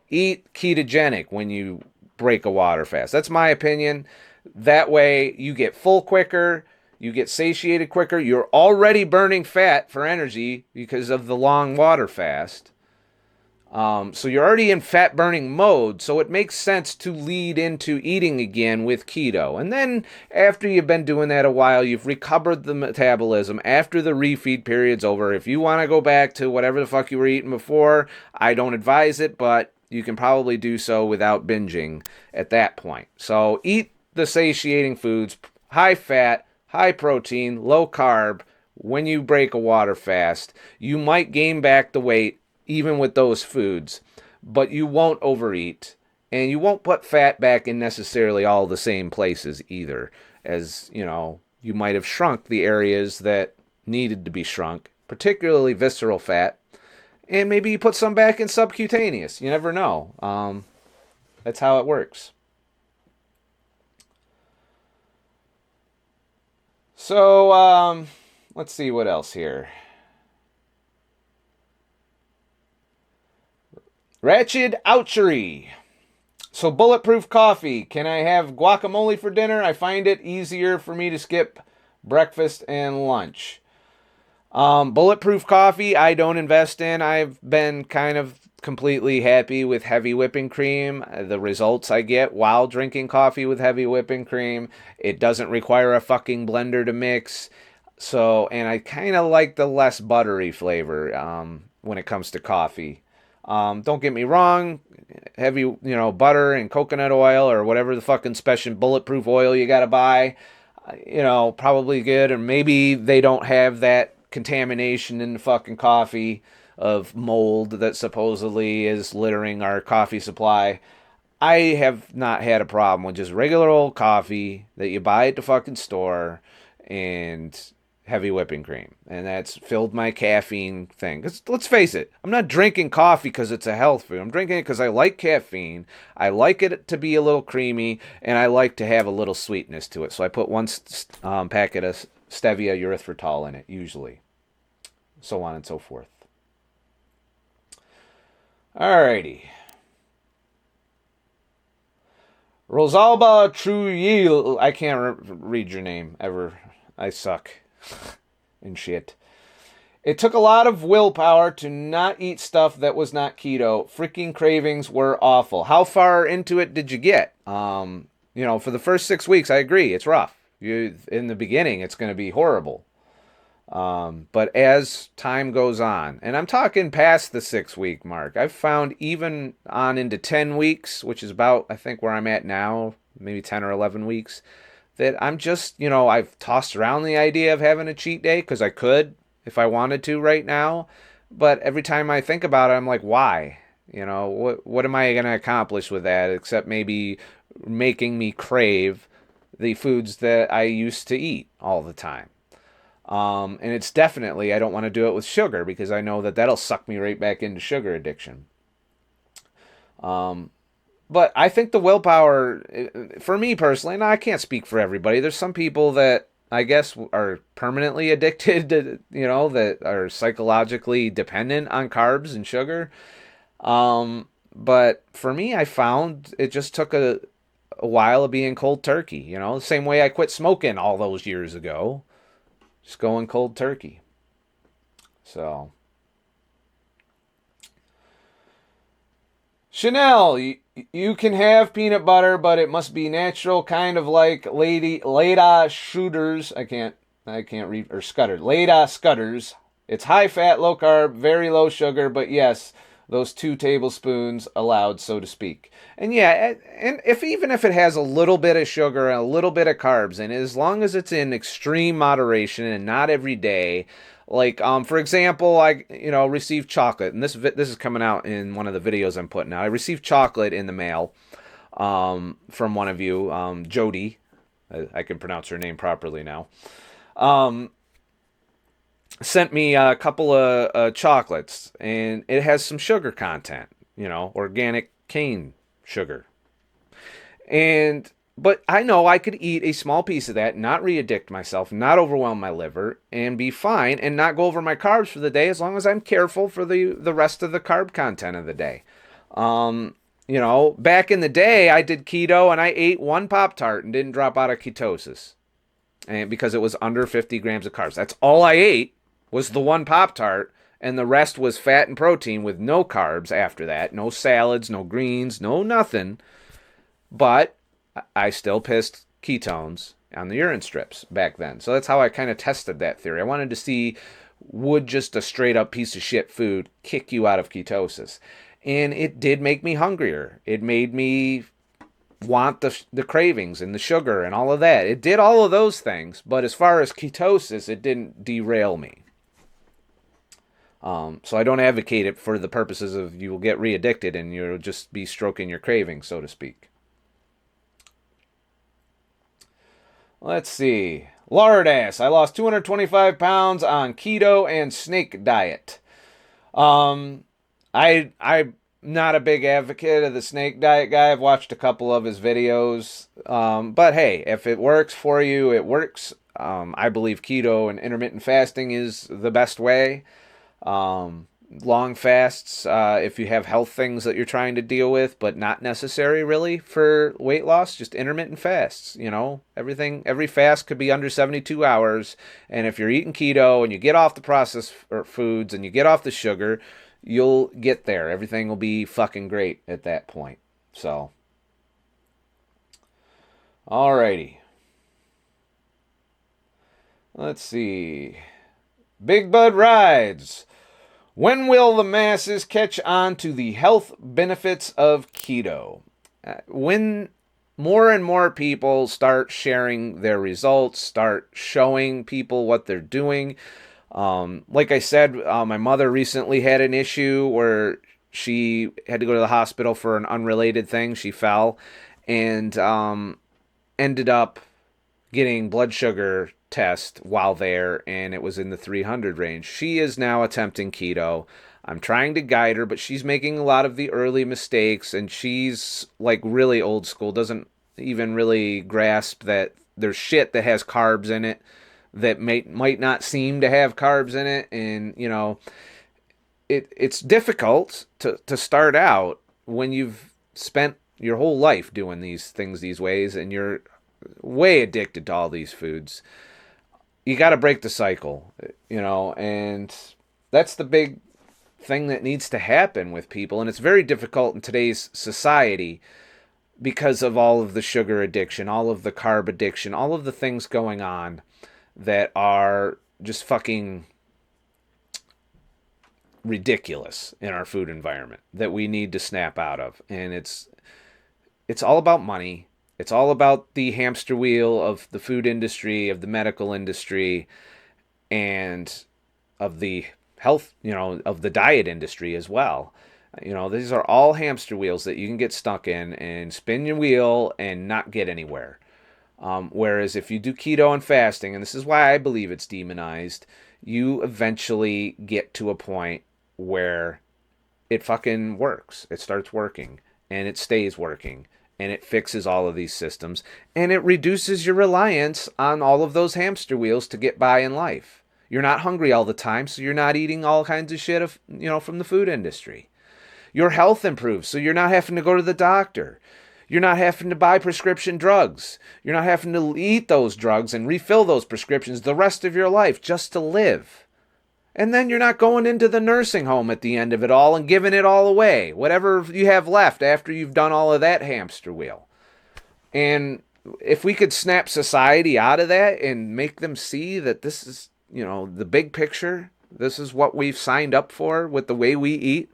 Eat ketogenic when you break a water fast. That's my opinion. That way you get full quicker. You get satiated quicker. You're already burning fat for energy because of the long water fast. So you're already in fat burning mode. So it makes sense to lead into eating again with keto. And then after you've been doing that a while, you've recovered the metabolism after the refeed period's over. If you want to go back to whatever the fuck you were eating before, I don't advise it, but you can probably do so without binging at that point. So eat the satiating foods, high fat, high protein, low carb. When you break a water fast, you might gain back the weight even with those foods, but you won't overeat, and you won't put fat back in necessarily all the same places either, as you might have shrunk the areas that needed to be shrunk, particularly visceral fat, and maybe you put some back in subcutaneous. You never know. That's how it works. So, let's see what else here. Ratchet Ouchery. So, bulletproof coffee. Can I have guacamole for dinner? I find it easier for me to skip breakfast and lunch. Bulletproof coffee, I don't invest in. I've been kind of completely happy with heavy whipping cream. The results I get while drinking coffee with heavy whipping cream. It doesn't require a fucking blender to mix. So, and I kind of like the less buttery flavor when it comes to coffee. Don't get me wrong, heavy, butter and coconut oil or whatever the fucking special bulletproof oil you gotta buy, probably good. Or maybe they don't have that contamination in the fucking coffee of mold that supposedly is littering our coffee supply. I have not had a problem with just regular old coffee that you buy at the fucking store and heavy whipping cream, and that's filled my caffeine thing. 'Cause let's face it, I'm not drinking coffee because it's a health food. I'm drinking it because I like caffeine. I like it to be a little creamy, and I like to have a little sweetness to it. So I put one packet of stevia erythritol in it, usually. So on and so forth. Alrighty. Rosalba Trujillo. I can't read your name ever. I suck in shit. It took a lot of willpower to not eat stuff that was not keto. Freaking cravings were awful. How far into it did you get? For the first 6 weeks, I agree. It's rough. In the beginning, it's going to be horrible. But as time goes on, and I'm talking past the 6 week mark, I've found even on into 10 weeks, which is about, I think, where I'm at now, maybe 10 or 11 weeks, that I'm just, I've tossed around the idea of having a cheat day because I could if I wanted to right now. But every time I think about it, I'm like, why? What am I going to accomplish with that except maybe making me crave the foods that I used to eat all the time? And it's definitely, I don't want to do it with sugar because I know that that'll suck me right back into sugar addiction. But I think the willpower, for me personally, and I can't speak for everybody, there's some people that I guess are permanently addicted to, that are psychologically dependent on carbs and sugar. But for me, I found it just took a while of being cold turkey, the same way I quit smoking all those years ago. Just going cold turkey. So. Chanel, you can have peanut butter, but it must be natural, kind of like Leda Shooters. I can't read, or Scudder. Leda Scudders. It's high fat, low carb, very low sugar, but yes, those 2 tablespoons allowed, so to speak. And yeah, and even if it has a little bit of sugar and a little bit of carbs in it, as long as it's in extreme moderation and not every day. Like, for example, I received chocolate, and this is coming out in one of the videos I'm putting out. I received chocolate in the mail from one of you, Jody. I can pronounce her name properly now. Sent me a couple of chocolates, and it has some sugar content, organic cane sugar. But I know I could eat a small piece of that, not re-addict myself, not overwhelm my liver, and be fine, and not go over my carbs for the day as long as I'm careful for the rest of the carb content of the day. Back in the day, I did keto, and I ate 1 Pop-Tart and didn't drop out of ketosis, and because it was under 50 grams of carbs. That's all I ate was the 1 Pop-Tart, and the rest was fat and protein with no carbs after that. No salads, no greens, no nothing. But I still pissed ketones on the urine strips back then. So that's how I kind of tested that theory. I wanted to see, would just a straight up piece of shit food kick you out of ketosis? And it did make me hungrier. It made me want the cravings and the sugar and all of that. It did all of those things. But as far as ketosis, it didn't derail me. So I don't advocate it for the purposes of you will get re-addicted and you'll just be stroking your cravings, so to speak. Let's see. Lardass. I lost 225 pounds on keto and snake diet. I'm not a big advocate of the snake diet guy. I've watched a couple of his videos. But hey, if it works for you, it works. I believe keto and intermittent fasting is the best way. Long fasts, if you have health things that you're trying to deal with, but not necessary really for weight loss, just intermittent fasts, every fast could be under 72 hours. And if you're eating keto and you get off the processed foods and you get off the sugar, you'll get there. Everything will be fucking great at that point. So, alrighty. Let's see. Big Bud Rides. When will the masses catch on to the health benefits of keto? When more and more people start sharing their results, start showing people what they're doing. Like I said, my mother recently had an issue where she had to go to the hospital for an unrelated thing. She fell and ended up getting blood sugar test while there, and it was in the 300 range. She is now attempting keto. I'm trying to guide her, but she's making a lot of the early mistakes, and she's like really old school, doesn't even really grasp that there's shit that has carbs in it that might not seem to have carbs in it. And it's difficult to start out when you've spent your whole life doing these things these ways, and you're way addicted to all these foods. You got to break the cycle, and that's the big thing that needs to happen with people. And it's very difficult in today's society because of all of the sugar addiction, all of the carb addiction, all of the things going on that are just fucking ridiculous in our food environment that we need to snap out of. And it's all about money. It's all about the hamster wheel of the food industry, of the medical industry, and of the health, of the diet industry as well. These are all hamster wheels that you can get stuck in and spin your wheel and not get anywhere. Whereas if you do keto and fasting, and this is why I believe it's demonized, you eventually get to a point where it fucking works. It starts working, and it stays working, and it fixes all of these systems, and it reduces your reliance on all of those hamster wheels to get by in life. You're not hungry all the time, so you're not eating all kinds of shit from the food industry. Your health improves, so you're not having to go to the doctor. You're not having to buy prescription drugs. You're not having to eat those drugs and refill those prescriptions the rest of your life just to live. And then you're not going into the nursing home at the end of it all and giving it all away, whatever you have left after you've done all of that hamster wheel. And if we could snap society out of that and make them see that this is, the big picture, this is what we've signed up for with the way we eat.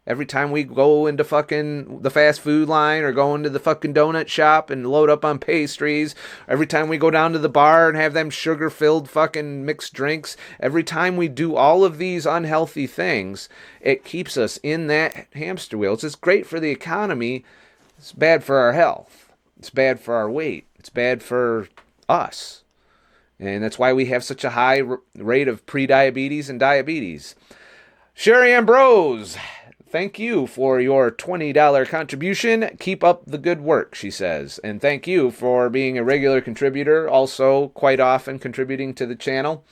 Every time we go into fucking the fast food line or go into the fucking donut shop and load up on pastries, every time we go down to the bar and have them sugar-filled fucking mixed drinks, every time we do all of these unhealthy things, it keeps us in that hamster wheel. It's just great for the economy. It's bad for our health. It's bad for our weight. It's bad for us. And that's why we have such a high rate of prediabetes and diabetes. Sherry Ambrose, thank you for your $20 contribution. Keep up the good work, she says. And thank you for being a regular contributor, also quite often contributing to the channel.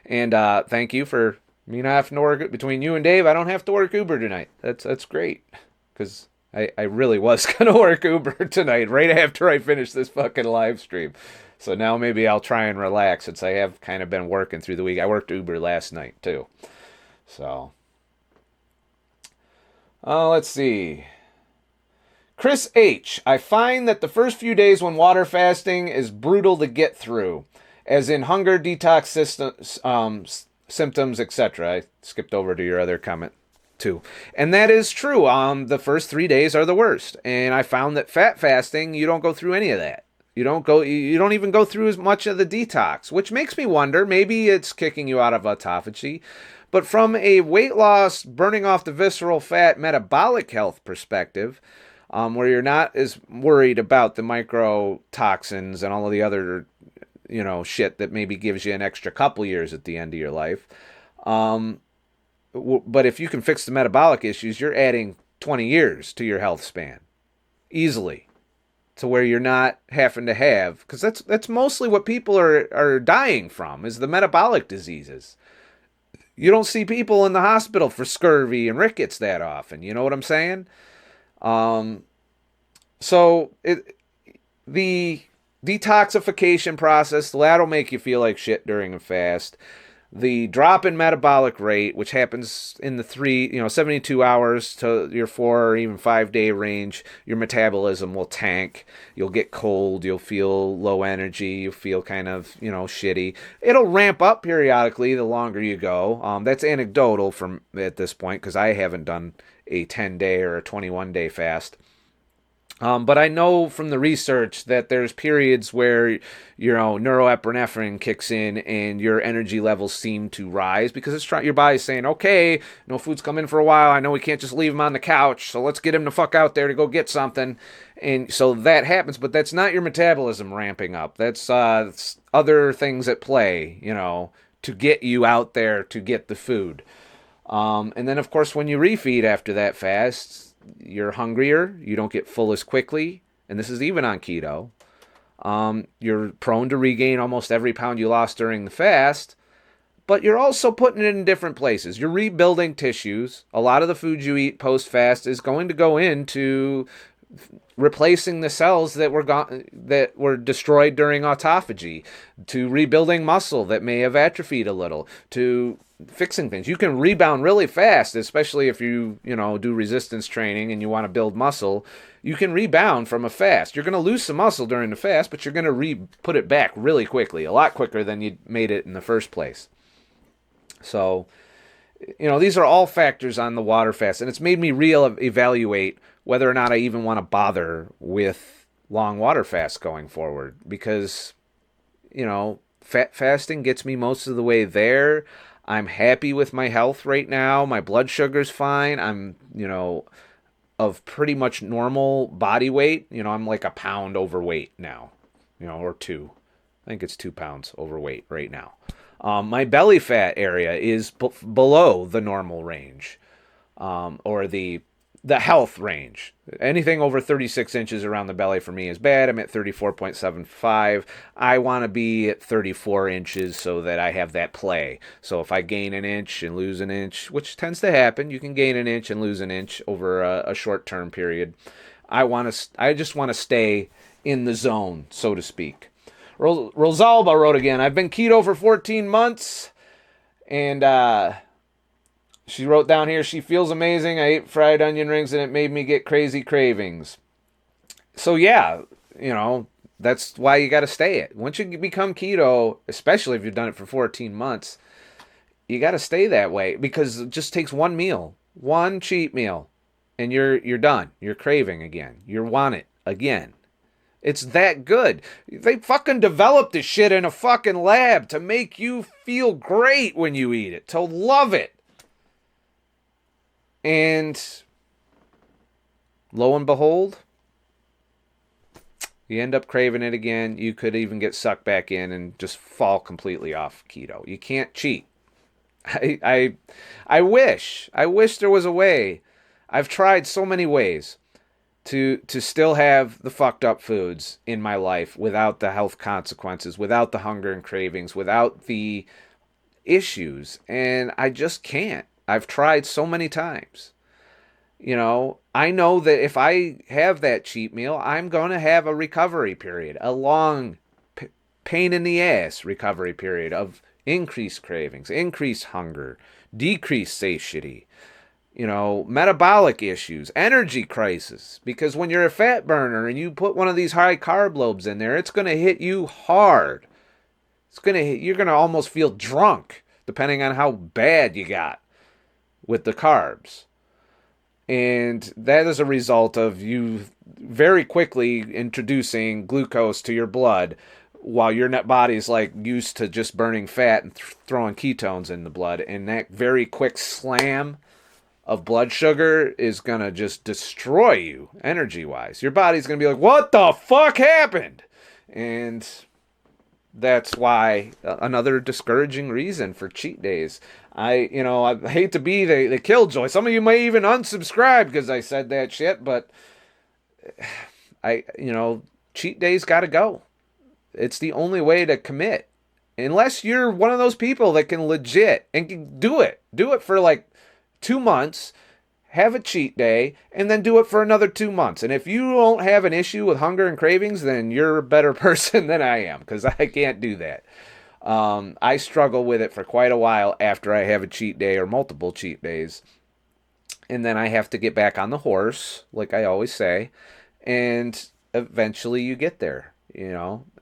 And thank you for me not having to work. Between you and Dave, I don't have to work Uber tonight. That's great. Because I really was going to work Uber tonight, right after I finished this fucking live stream. So now maybe I'll try and relax, since I have kind of been working through the week. I worked Uber last night, too. So... let's see. Chris H. I find that the first few days when water fasting is brutal to get through, as in hunger, detox symptoms, etc. I skipped over to your other comment, too. And that is true. The first 3 days are the worst. And I found that fat fasting, you don't go through any of that. You don't even go through as much of the detox, which makes me wonder, maybe it's kicking you out of autophagy. But from a weight loss, burning off the visceral fat, metabolic health perspective, where you're not as worried about the microtoxins and all of the other, shit that maybe gives you an extra couple years at the end of your life. But if you can fix the metabolic issues, you're adding 20 years to your health span. Easily. To where you're not having to have, because that's mostly what people are dying from, is the metabolic diseases. You don't see people in the hospital for scurvy and rickets that often. You know what I'm saying? So the detoxification process, that'll make you feel like shit during a fast. The drop in metabolic rate, which happens in the 72 hours to your 4 or even 5 day range, your metabolism will tank. You'll get cold. You'll feel low energy. You'll feel kind of, shitty. It'll ramp up periodically the longer you go. That's anecdotal at this point, because I haven't done a 10 day or a 21 day fast. But I know from the research that there's periods where, neuroepinephrine kicks in and your energy levels seem to rise because your body's saying, okay, no food's come in for a while. I know we can't just leave him on the couch, so let's get him the fuck out there to go get something. And so that happens, but that's not your metabolism ramping up. That's other things at play, to get you out there to get the food. And then, of course, when you refeed after that fast, you're hungrier, you don't get full as quickly, and this is even on keto. You're prone to regain almost every pound you lost during the fast, but you're also putting it in different places. You're rebuilding tissues. A lot of the food you eat post-fast is going to go into replacing the cells that were destroyed during autophagy, to rebuilding muscle that may have atrophied a little, to fixing things. You can rebound really fast, especially if you do resistance training and you want to build muscle. You can rebound from a fast. You're going to lose some muscle during the fast, but you're going to put it back really quickly, a lot quicker than you made it in the first place. So, these are all factors on the water fast, and it's made me evaluate whether or not I even want to bother with long water fasts going forward, because, fasting gets me most of the way there. I'm happy with my health right now. My blood sugar's fine. I'm, of pretty much normal body weight. I'm like a pound overweight now, or 2. I think it's 2 pounds overweight right now. My belly fat area is below the normal range, or the health range. Anything over 36 inches around the belly for me is bad. I'm at 34.75. I want to be at 34 inches so that I have that play. So if I gain an inch and lose an inch, which tends to happen, you can gain an inch and lose an inch over a short-term period. I just want to stay in the zone, so to speak. Rosalba wrote again, I've been keto for 14 months, and she wrote down here, she feels amazing. I ate fried onion rings and it made me get crazy cravings. So yeah, that's why you got to stay it. Once you become keto, especially if you've done it for 14 months, you got to stay that way, because it just takes one meal, one cheat meal, and you're done. You're craving again. You want it again. It's that good. They fucking developed this shit in a fucking lab to make you feel great when you eat it, to love it. And lo and behold, you end up craving it again. You could even get sucked back in and just fall completely off keto. You can't cheat. I wish there was a way. I've tried so many ways to still have the fucked up foods in my life without the health consequences, without the hunger and cravings, without the issues, and I just can't. I've tried so many times. I know that if I have that cheat meal, I'm going to have a recovery period, a long pain in the ass recovery period of increased cravings, increased hunger, decreased satiety, metabolic issues, energy crisis. Because when you're a fat burner and you put one of these high carb loads in there, it's going to hit you hard. You're going to almost feel drunk, depending on how bad you got with the carbs. And that is a result of you very quickly introducing glucose to your blood, while your body's like used to just burning fat and throwing ketones in the blood. And that very quick slam of blood sugar is going to just destroy you energy-wise. Your body's going to be like, what the fuck happened? And that's why another discouraging reason for cheat days. I hate to be the killjoy. Some of you may even unsubscribe because I said that shit, but cheat days got to go. It's the only way to commit. Unless you're one of those people that can legit and can do it. Do it for like 2 months, have a cheat day, and then do it for another 2 months. And if you don't have an issue with hunger and cravings, then you're a better person than I am, because I can't do that. I struggle with it for quite a while after I have a cheat day or multiple cheat days. And then I have to get back on the horse, like I always say. And eventually you get there,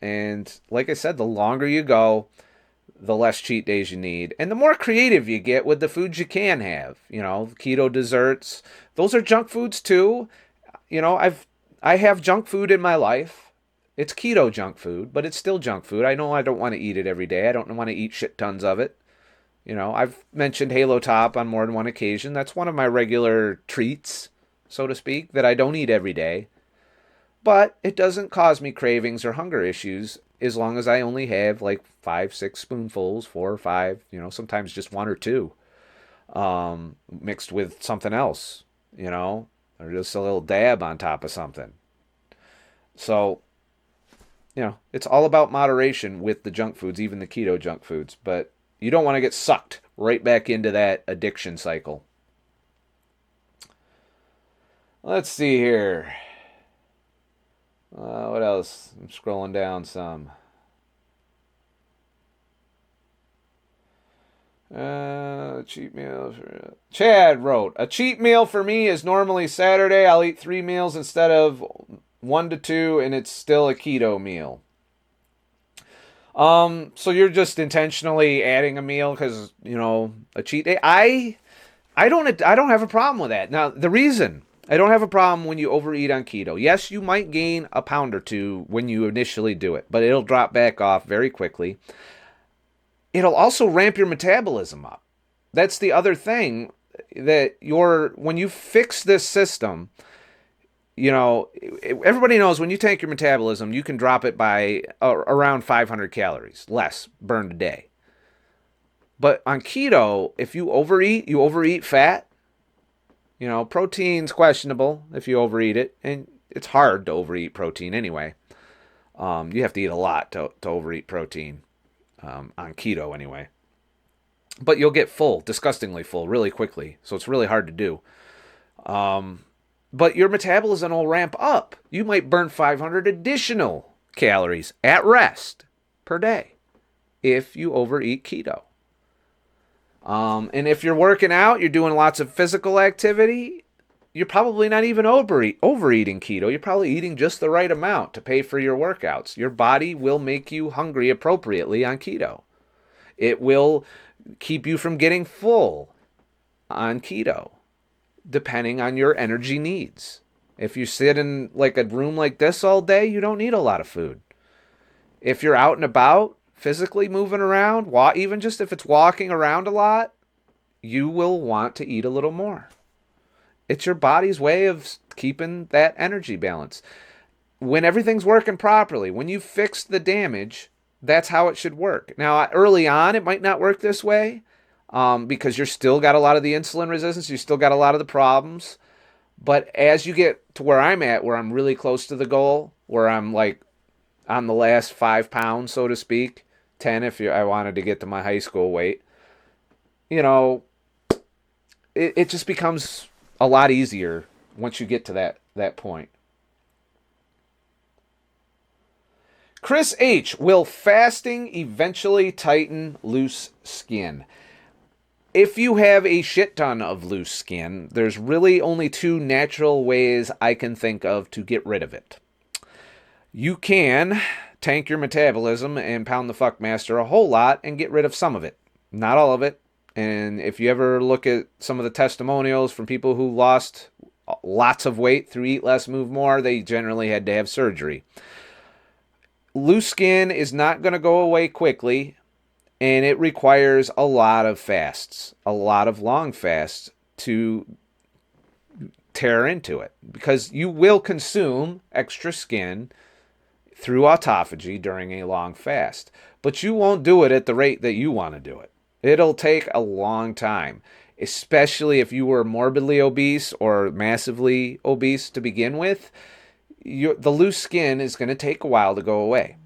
And like I said, the longer you go, the less cheat days you need. And the more creative you get with the foods you can have. Keto desserts. Those are junk foods too. I have junk food in my life. It's keto junk food, but it's still junk food. I know I don't want to eat it every day. I don't want to eat shit tons of it. You know, I've mentioned Halo Top on more than one occasion. That's one of my regular treats, so to speak, that I don't eat every day. But it doesn't cause me cravings or hunger issues as long as I only have like 5, 6 spoonfuls, 4 or 5, sometimes just one or two, mixed with something else, or just a little dab on top of something. So, it's all about moderation with the junk foods, even the keto junk foods. But you don't want to get sucked right back into that addiction cycle. Let's see here. What else? I'm scrolling down some. Cheat meal. Chad wrote, a cheat meal for me is normally Saturday. I'll eat 3 meals instead of 1 to 2, and it's still a keto meal. So you're just intentionally adding a meal because, a cheat day. I don't have a problem with that. Now, the reason I don't have a problem when you overeat on keto. Yes, you might gain a pound or 2 when you initially do it, but it'll drop back off very quickly. It'll also ramp your metabolism up. That's the other thing, that when you fix this system, everybody knows when you tank your metabolism, you can drop it by around 500 calories less burned a day. But on keto, if you overeat fat. Protein's questionable if you overeat it, and it's hard to overeat protein anyway. You have to eat a lot to overeat protein, on keto anyway. But you'll get full, disgustingly full, really quickly, so it's really hard to do. But your metabolism will ramp up. You might burn 500 additional calories at rest per day if you overeat keto. And if you're working out, you're doing lots of physical activity, you're probably not even overeating keto. You're probably eating just the right amount to pay for your workouts. Your body will make you hungry appropriately on keto. It will keep you from getting full on keto, depending on your energy needs. If you sit in like a room like this all day, you don't need a lot of food. If you're out and about, physically moving around, even just if it's walking around a lot, you will want to eat a little more. It's your body's way of keeping that energy balance. When everything's working properly, when you fix the damage, that's how it should work. Now, early on, it might not work this way because you're still got a lot of the insulin resistance. You still got a lot of the problems. But as you get to where I'm at, where I'm really close to the goal, where I'm like on the last 5 pounds, so to speak, 10 if I wanted to get to my high school weight, it just becomes a lot easier once you get to that point. Chris H. Will fasting eventually tighten loose skin? If you have a shit ton of loose skin, there's really only 2 natural ways I can think of to get rid of it. You can tank your metabolism and pound the fuckmaster a whole lot and get rid of some of it. Not all of it. And if you ever look at some of the testimonials from people who lost lots of weight through Eat Less, Move More, they generally had to have surgery. Loose skin is not going to go away quickly, and it requires a lot of fasts, a lot of long fasts to tear into it, because you will consume extra skin through autophagy during a long fast, but you won't do it at the rate that you want to do it. It'll take a long time, especially if you were morbidly obese or massively obese to begin with. The loose skin is going to take a while to go away.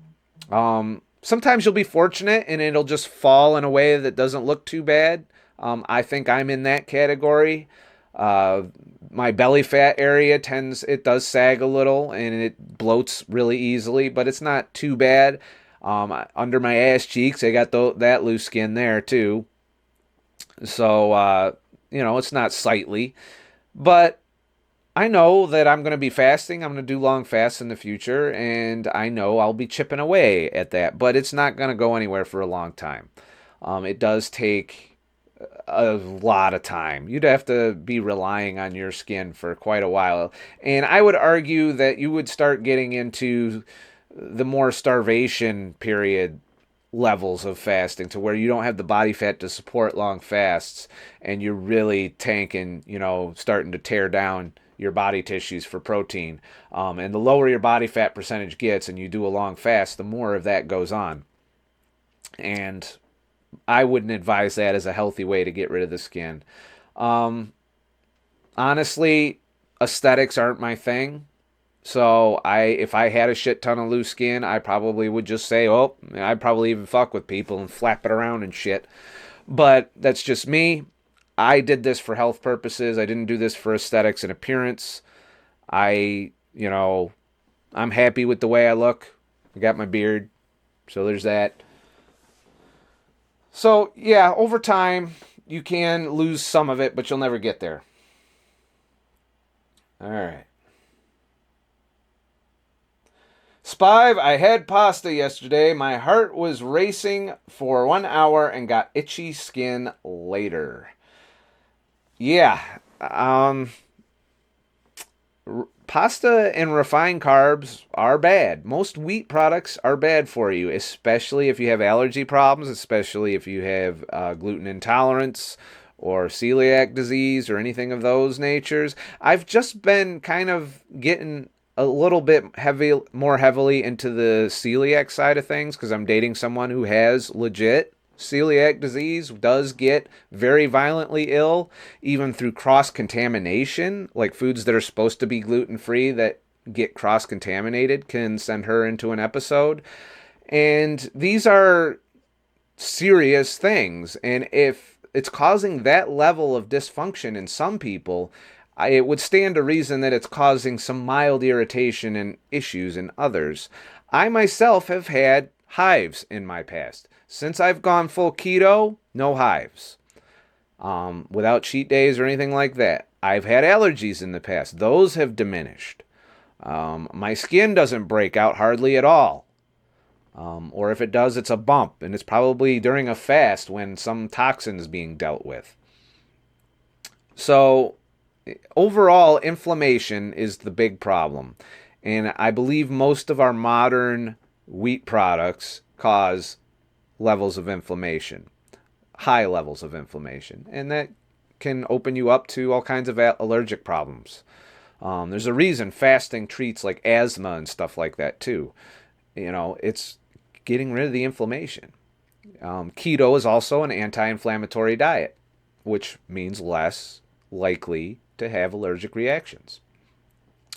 Sometimes you'll be fortunate and it'll just fall in a way that doesn't look too bad. I think I'm in that category. My belly fat area does sag a little and it bloats really easily, but it's not too bad. Under my ass cheeks, I got that loose skin there too. So, it's not sightly, but I know that I'm going to be fasting. I'm going to do long fasts in the future, and I know I'll be chipping away at that, but it's not going to go anywhere for a long time. It does take a lot of time. You'd have to be relying on your skin for quite a while. And I would argue that you would start getting into the more starvation period levels of fasting to where you don't have the body fat to support long fasts and you're really tanking, starting to tear down your body tissues for protein. And the lower your body fat percentage gets and you do a long fast, the more of that goes on. And I wouldn't advise that as a healthy way to get rid of the skin. Honestly, aesthetics aren't my thing. So if I had a shit ton of loose skin, I probably would just say, oh, I'd probably even fuck with people and flap it around and shit. But that's just me. I did this for health purposes. I didn't do this for aesthetics and appearance. I'm happy with the way I look. I got my beard. So there's that. So, yeah, over time, you can lose some of it, but you'll never get there. All right. Spive, I had pasta yesterday. My heart was racing for 1 hour and got itchy skin later. Yeah. Pasta and refined carbs are bad. Most wheat products are bad for you, especially if you have allergy problems, especially if you have gluten intolerance or celiac disease or anything of those natures. I've just been kind of getting a little bit more heavily into the celiac side of things because I'm dating someone who has legit celiac disease, does get very violently ill, even through cross-contamination, like foods that are supposed to be gluten-free that get cross-contaminated can send her into an episode. And these are serious things. And if it's causing that level of dysfunction in some people, it would stand to reason that it's causing some mild irritation and issues in others. I myself have had hives in my past. Since I've gone full keto, no hives. Without cheat days or anything like that. I've had allergies in the past. Those have diminished. My skin doesn't break out hardly at all. Or if it does, it's a bump. And it's probably during a fast when some toxin is being dealt with. So, overall, inflammation is the big problem. And I believe most of our modern wheat products cause levels of inflammation, high levels of inflammation, and that can open you up to all kinds of allergic problems. There's a reason fasting treats like asthma and stuff like that too. It's getting rid of the inflammation. Keto is also an anti-inflammatory diet, which means less likely to have allergic reactions,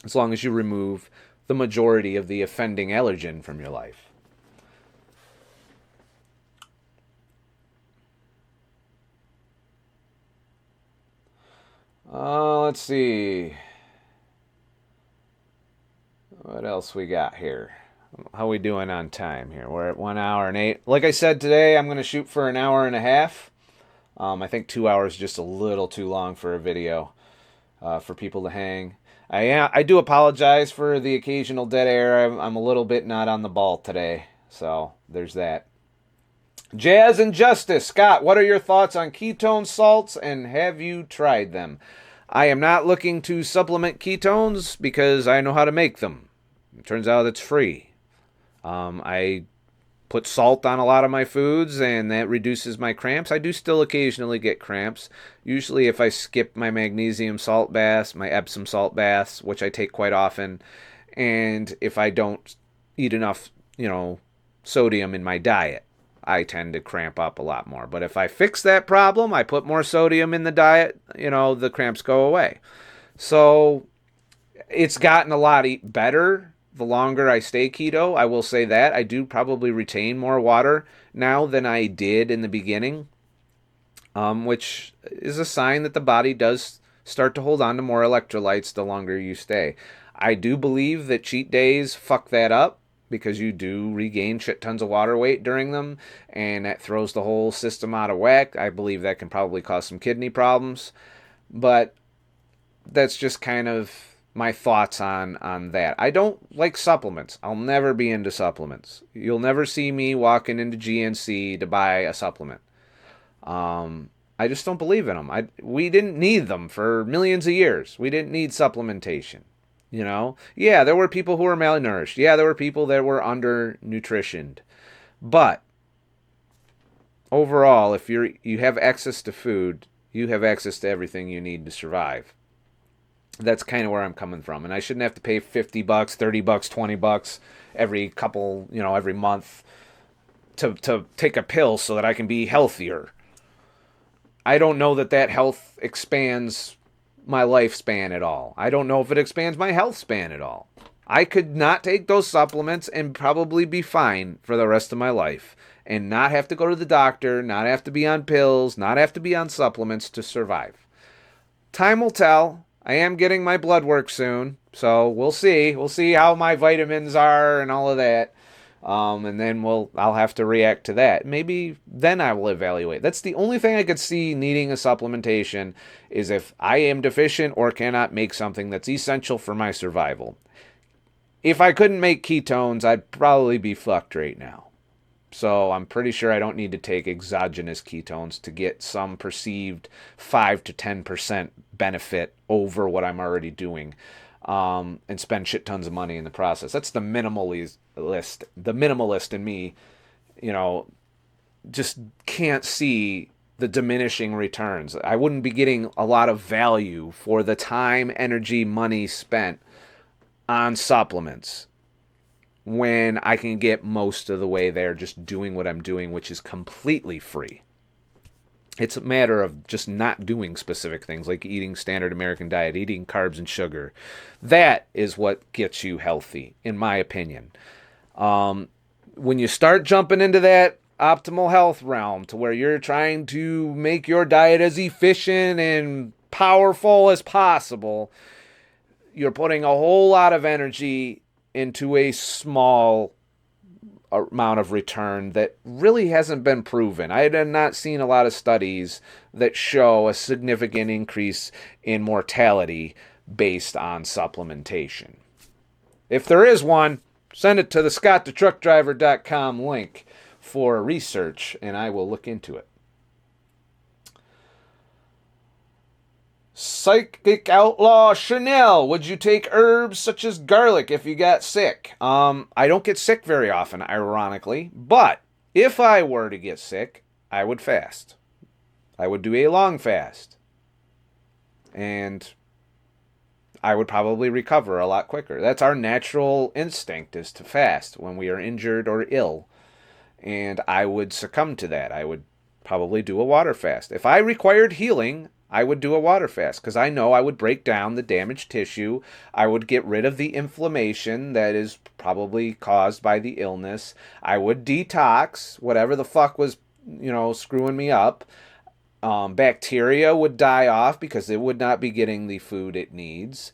as long as you remove the majority of the offending allergen from your life. Let's see. What else we got here? How we doing on time here? We're at 1 hour and 8. Like I said today, I'm going to shoot for an hour and a half. I think 2 hours is just a little too long for a video for people to hang. I do apologize for the occasional dead air. I'm a little bit not on the ball today. So there's that. Jazz and Justice. Scott, what are your thoughts on ketone salts and have you tried them? I am not looking to supplement ketones because I know how to make them. It turns out it's free. I put salt on a lot of my foods and that reduces my cramps. I do still occasionally get cramps. Usually if I skip my magnesium salt baths, my Epsom salt baths, which I take quite often, and if I don't eat enough, sodium in my diet, I tend to cramp up a lot more. But if I fix that problem, I put more sodium in the diet, the cramps go away. So it's gotten a lot better the longer I stay keto. I will say that. I do probably retain more water now than I did in the beginning, which is a sign that the body does start to hold on to more electrolytes the longer you stay. I do believe that cheat days fuck that up, because you do regain shit tons of water weight during them, and that throws the whole system out of whack. I believe that can probably cause some kidney problems, but that's just kind of my thoughts on that. I don't like supplements. I'll never be into supplements. You'll never see me walking into GNC to buy a supplement. I just don't believe in them. We didn't need them for millions of years. We didn't need supplementation. You know? Yeah, there were people who were malnourished. Yeah, there were people that were undernutritioned. But overall, if you have access to food, you have access to everything you need to survive. That's kind of where I'm coming from. And I shouldn't have to pay $50, $30, $20 every couple, every month to take a pill so that I can be healthier. I don't know that health expands my lifespan at all. I don't know if it expands my health span at all. I could not take those supplements and probably be fine for the rest of my life and not have to go to the doctor, not have to be on pills, not have to be on supplements to survive. Time will tell. I am getting my blood work soon, so we'll see. We'll see how my vitamins are and all of that. And then I'll have to react to that. Maybe then I will evaluate. That's the only thing I could see needing a supplementation is if I am deficient or cannot make something that's essential for my survival. If I couldn't make ketones, I'd probably be fucked right now. So I'm pretty sure I don't need to take exogenous ketones to get some perceived 5 to 10% benefit over what I'm already doing. And spend shit tons of money in the process. That's the minimalist. The minimalist in me, just can't see the diminishing returns. I wouldn't be getting a lot of value for the time, energy, money spent on supplements when I can get most of the way there just doing what I'm doing, which is completely free. It's a matter of just not doing specific things like eating standard American diet, eating carbs and sugar. That is what gets you healthy, in my opinion. When you start jumping into that optimal health realm to where you're trying to make your diet as efficient and powerful as possible, you're putting a whole lot of energy into a small amount of return that really hasn't been proven. I had not seen a lot of studies that show a significant increase in mortality based on supplementation. If there is one, send it to the ScottTheTruckDriver.com link for research, and I will look into it. Psychic Outlaw Chanel, would you take herbs such as garlic if you got sick? I don't get sick very often, ironically, but if I were to get sick, I would fast. I would do a long fast. And I would probably recover a lot quicker. That's our natural instinct, is to fast when we are injured or ill. And I would succumb to that. I would probably do a water fast. If I required healing, I would do a water fast because I know I would break down the damaged tissue. I would get rid of the inflammation that is probably caused by the illness. I would detox whatever the fuck was, screwing me up. Bacteria would die off because it would not be getting the food it needs.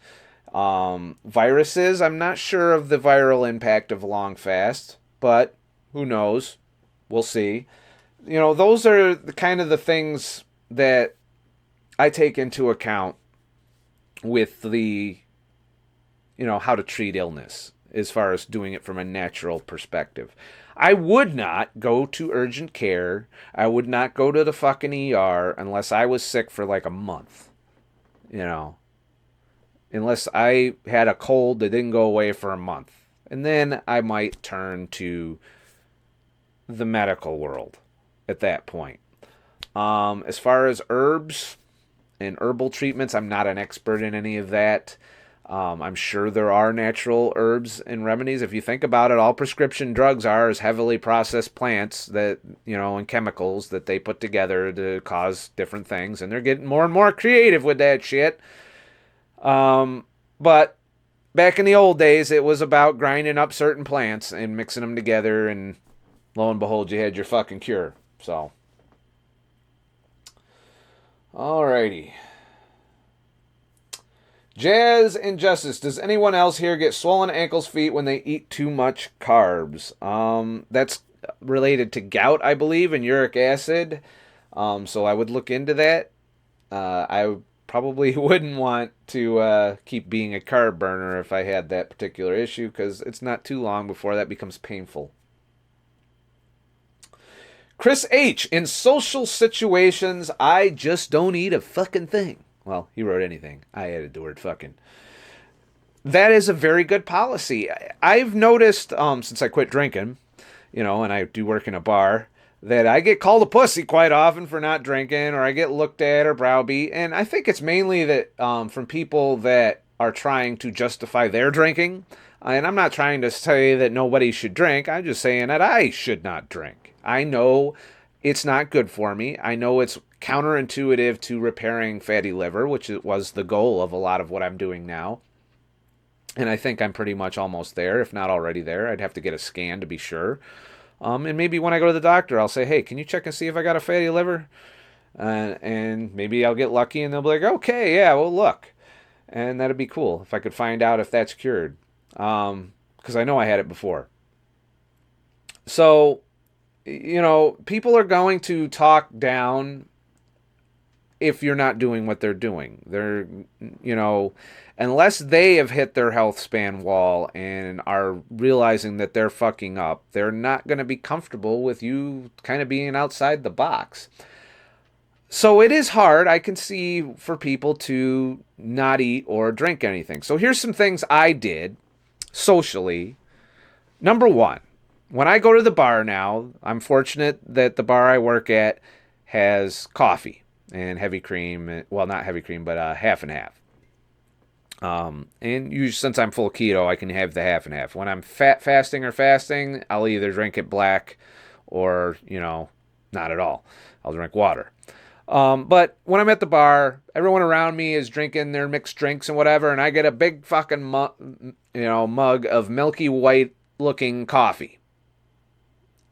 Viruses, I'm not sure of the viral impact of long fast, but who knows? We'll see. Those are the things that I take into account with the, how to treat illness as far as doing it from a natural perspective. I would not go to urgent care. I would not go to the fucking ER unless I was sick for like a month. Unless I had a cold that didn't go away for a month. And then I might turn to the medical world at that point. As far as herbs and herbal treatments, I'm not an expert in any of that. I'm sure there are natural herbs and remedies. If you think about it, all prescription drugs are is heavily processed plants that, and chemicals that they put together to cause different things. And they're getting more and more creative with that shit. But back in the old days, it was about grinding up certain plants and mixing them together. And lo and behold, you had your fucking cure. So, alrighty. Jazz and Justice, does anyone else here get swollen ankles, feet when they eat too much carbs? That's related to gout, I believe, and uric acid. So I would look into that. I probably wouldn't want to keep being a carb burner if I had that particular issue, because it's not too long before that becomes painful. Chris H. In social situations, I just don't eat a fucking thing. Well, he wrote anything. I added the word fucking. That is a very good policy. I've noticed since I quit drinking, and I do work in a bar, that I get called a pussy quite often for not drinking, or I get looked at or browbeat. And I think it's mainly that from people that are trying to justify their drinking. And I'm not trying to say that nobody should drink. I'm just saying that I should not drink. I know it's not good for me. I know it's counterintuitive to repairing fatty liver, which was the goal of a lot of what I'm doing now. And I think I'm pretty much almost there, if not already there. I'd have to get a scan to be sure. And maybe when I go to the doctor, I'll say, hey, can you check and see if I got a fatty liver? And maybe I'll get lucky and they'll be like, okay, yeah, well, look. And that'd be cool if I could find out if that's cured. Because I know I had it before. So, people are going to talk down if you're not doing what they're doing. They're, unless they have hit their health span wall and are realizing that they're fucking up, they're not going to be comfortable with you kind of being outside the box. So it is hard, I can see, for people to not eat or drink anything. So here's some things I did socially. Number one, when I go to the bar now, I'm fortunate that the bar I work at has coffee and heavy cream. Well, not heavy cream, but half and half. And usually, since I'm full keto, I can have the half and half. When I'm fasting, I'll either drink it black or, not at all. I'll drink water. But when I'm at the bar, everyone around me is drinking their mixed drinks and whatever, and I get a big fucking mug of milky white looking coffee.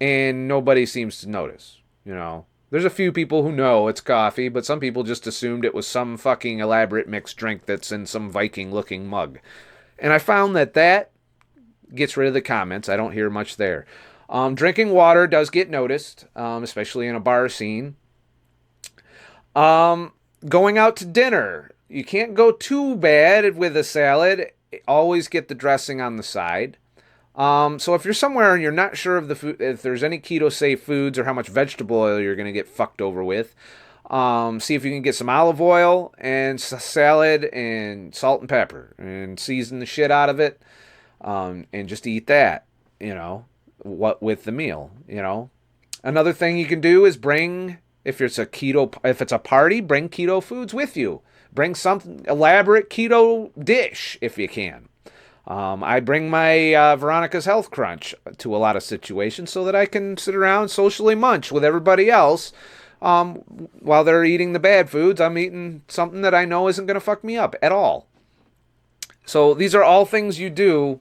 And nobody seems to notice, There's a few people who know it's coffee, but some people just assumed it was some fucking elaborate mixed drink that's in some Viking-looking mug. And I found that gets rid of the comments. I don't hear much there. Drinking water does get noticed, especially in a bar scene. Going out to dinner. You can't go too bad with a salad. Always get the dressing on the side. So if you're somewhere and you're not sure of the food, if there's any keto-safe foods or how much vegetable oil you're going to get fucked over with, see if you can get some olive oil and salad and salt and pepper and season the shit out of it, and just eat that, what with the meal, Another thing you can do is if it's a party, bring keto foods with you. Bring some elaborate keto dish if you can. I bring my Veronica's Health Crunch to a lot of situations so that I can sit around socially munch with everybody else. While they're eating the bad foods, I'm eating something that I know isn't going to fuck me up at all. So these are all things you do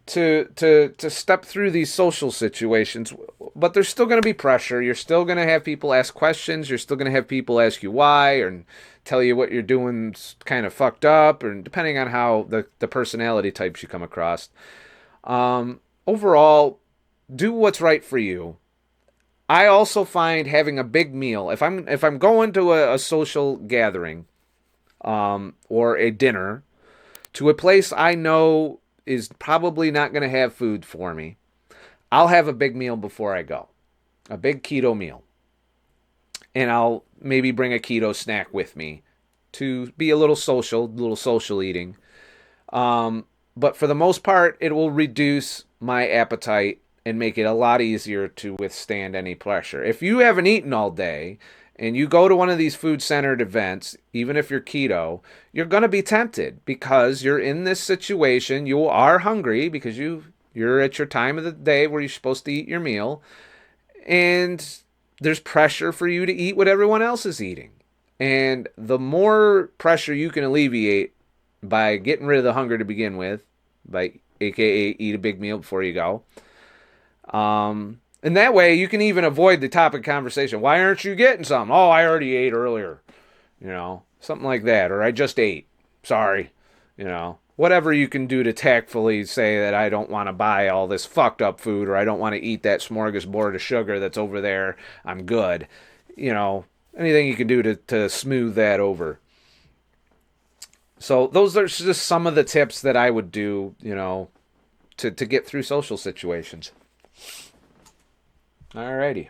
to step through these social situations, but there's still going to be pressure. You're still going to have people ask questions. You're still going to have people ask you why or tell you what you're doing's kind of fucked up, or depending on how the personality types you come across. Overall, do what's right for you. I also find having a big meal, if I'm going to a social gathering, or a dinner, to a place I know is probably not going to have food for me, I'll have a big meal before I go. A big keto meal. And I'll maybe bring a keto snack with me to be a little social eating. But for the most part, it will reduce my appetite and make it a lot easier to withstand any pressure. If you haven't eaten all day and you go to one of these food-centered events, even if you're keto, you're going to be tempted because you're in this situation. You are hungry because you're at your time of the day where you're supposed to eat your meal. And there's pressure for you to eat what everyone else is eating. And the more pressure you can alleviate by getting rid of the hunger to begin with, by aka eat a big meal before you go, and that way you can even avoid the topic conversation. Why aren't you getting something? Oh, I already ate earlier. Something like that. Or I just ate. Sorry. Whatever you can do to tactfully say that I don't want to buy all this fucked up food, or I don't want to eat that smorgasbord of sugar that's over there. I'm good. Anything you can do to smooth that over. So those are just some of the tips that I would do, to get through social situations. Alrighty.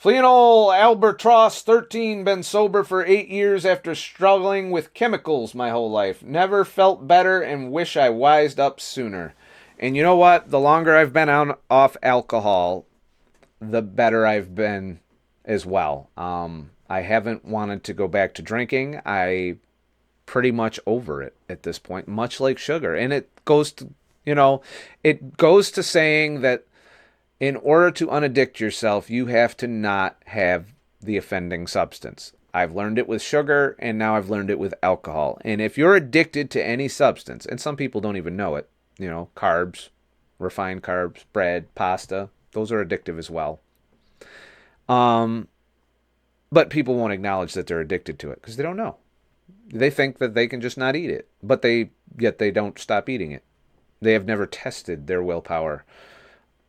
Fleonol Albatross 13, been sober for 8 years after struggling with chemicals my whole life. Never felt better and wish I wised up sooner. And you know what? The longer I've been off alcohol, the better I've been as well. I haven't wanted to go back to drinking. I pretty much over it at this point, much like sugar. And it goes to, it goes to saying that in order to unaddict yourself, you have to not have the offending substance. I've learned it with sugar, and now I've learned it with alcohol. And if you're addicted to any substance, and some people don't even know it, carbs, refined carbs, bread, pasta, those are addictive as well. But people won't acknowledge that they're addicted to it because they don't know. They think that they can just not eat it, but yet they don't stop eating it. They have never tested their willpower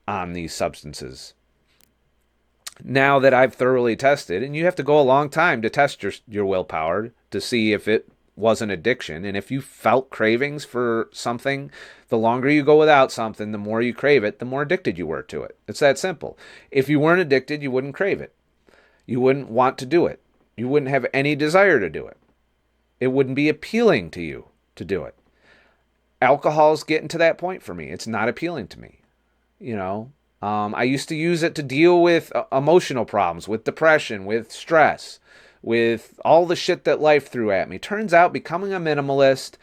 on these substances. Now that I've thoroughly tested, and you have to go a long time to test your willpower to see if it was an addiction, and if you felt cravings for something, the longer you go without something, the more you crave it, the more addicted you were to it. It's that simple. If you weren't addicted, you wouldn't crave it. You wouldn't want to do it. You wouldn't have any desire to do it. It wouldn't be appealing to you to do it. Alcohol's getting to that point for me. It's not appealing to me. I used to use it to deal with emotional problems, with depression, with stress, with all the shit that life threw at me. Turns out becoming a minimalist,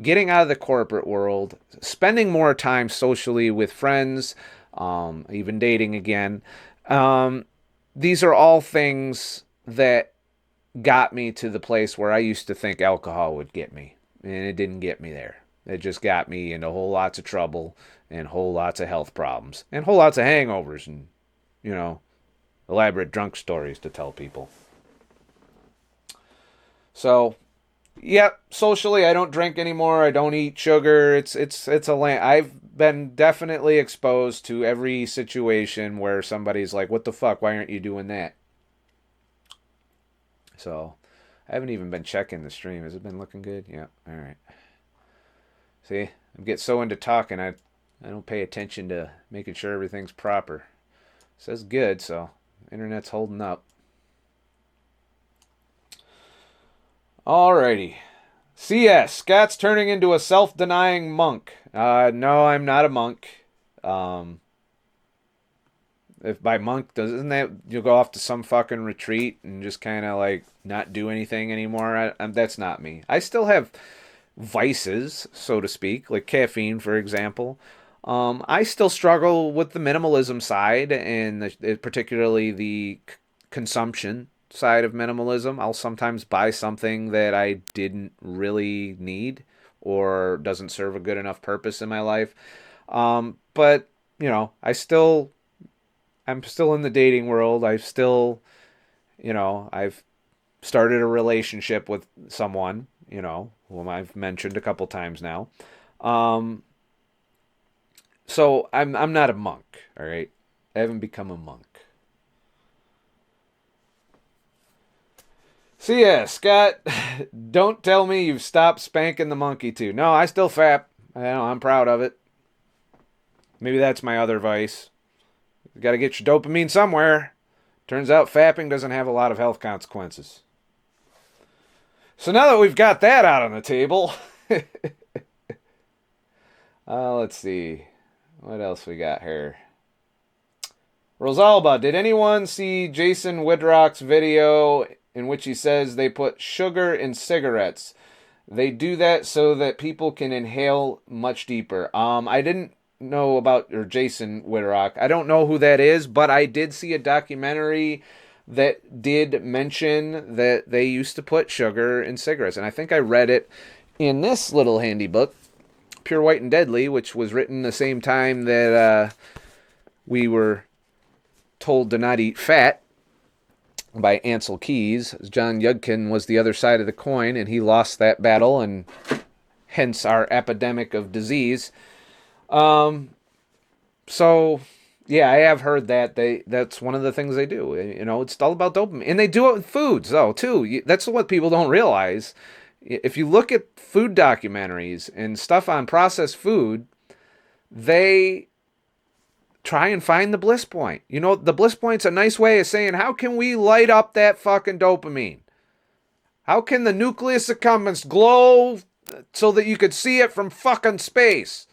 getting out of the corporate world, spending more time socially with friends, even dating again. These are all things that got me to the place where I used to think alcohol would get me. And it didn't get me there. It just got me into whole lots of trouble and whole lots of health problems and whole lots of hangovers and, elaborate drunk stories to tell people. So, socially I don't drink anymore. I don't eat sugar. It's I've been definitely exposed to every situation where somebody's like, "What the fuck? Why aren't you doing that?" So, I haven't even been checking the stream. Has it been looking good? Yeah. All right. See, I get so into talking, I don't pay attention to making sure everything's proper. It says good, so internet's holding up. Alrighty. CS, Scott's turning into a self-denying monk. No, I'm not a monk. If by monk, doesn't that you'll go off to some fucking retreat and just kind of like not do anything anymore? That's not me. I still have vices, so to speak, like caffeine, for example. I still struggle with the minimalism side and particularly the consumption side of minimalism. I'll sometimes buy something that I didn't really need or doesn't serve a good enough purpose in my life. But I'm still in the dating world. I've started a relationship with someone, whom I've mentioned a couple times now. So I'm not a monk, all right? I haven't become a monk. So yeah, Scott, don't tell me you've stopped spanking the monkey too. No, I still fap. I'm proud of it. Maybe that's my other vice. You got to get your dopamine somewhere. Turns out fapping doesn't have a lot of health consequences. So now that we've got that out on the table, let's see. What else we got here? Rosalba, did anyone see Jason Widrock's video in which he says they put sugar in cigarettes? They do that so that people can inhale much deeper. I didn't know about Jason Widrock. I don't know who that is, but I did see a documentary that did mention that they used to put sugar in cigarettes. And I think I read it in this little handy book, Pure White and Deadly, which was written the same time that we were told to not eat fat by Ansel Keys. John Yudkin was the other side of the coin, and he lost that battle, and hence our epidemic of disease. So yeah, I have heard that's one of the things they do. It's all about dopamine, and they do it with foods though too. That's what people don't realize. If you look at food documentaries and stuff on processed food, they try and find the bliss point. You know, the bliss point's a nice way of saying, how can we light up that fucking dopamine? How can the nucleus accumbens glow so that you could see it from fucking space?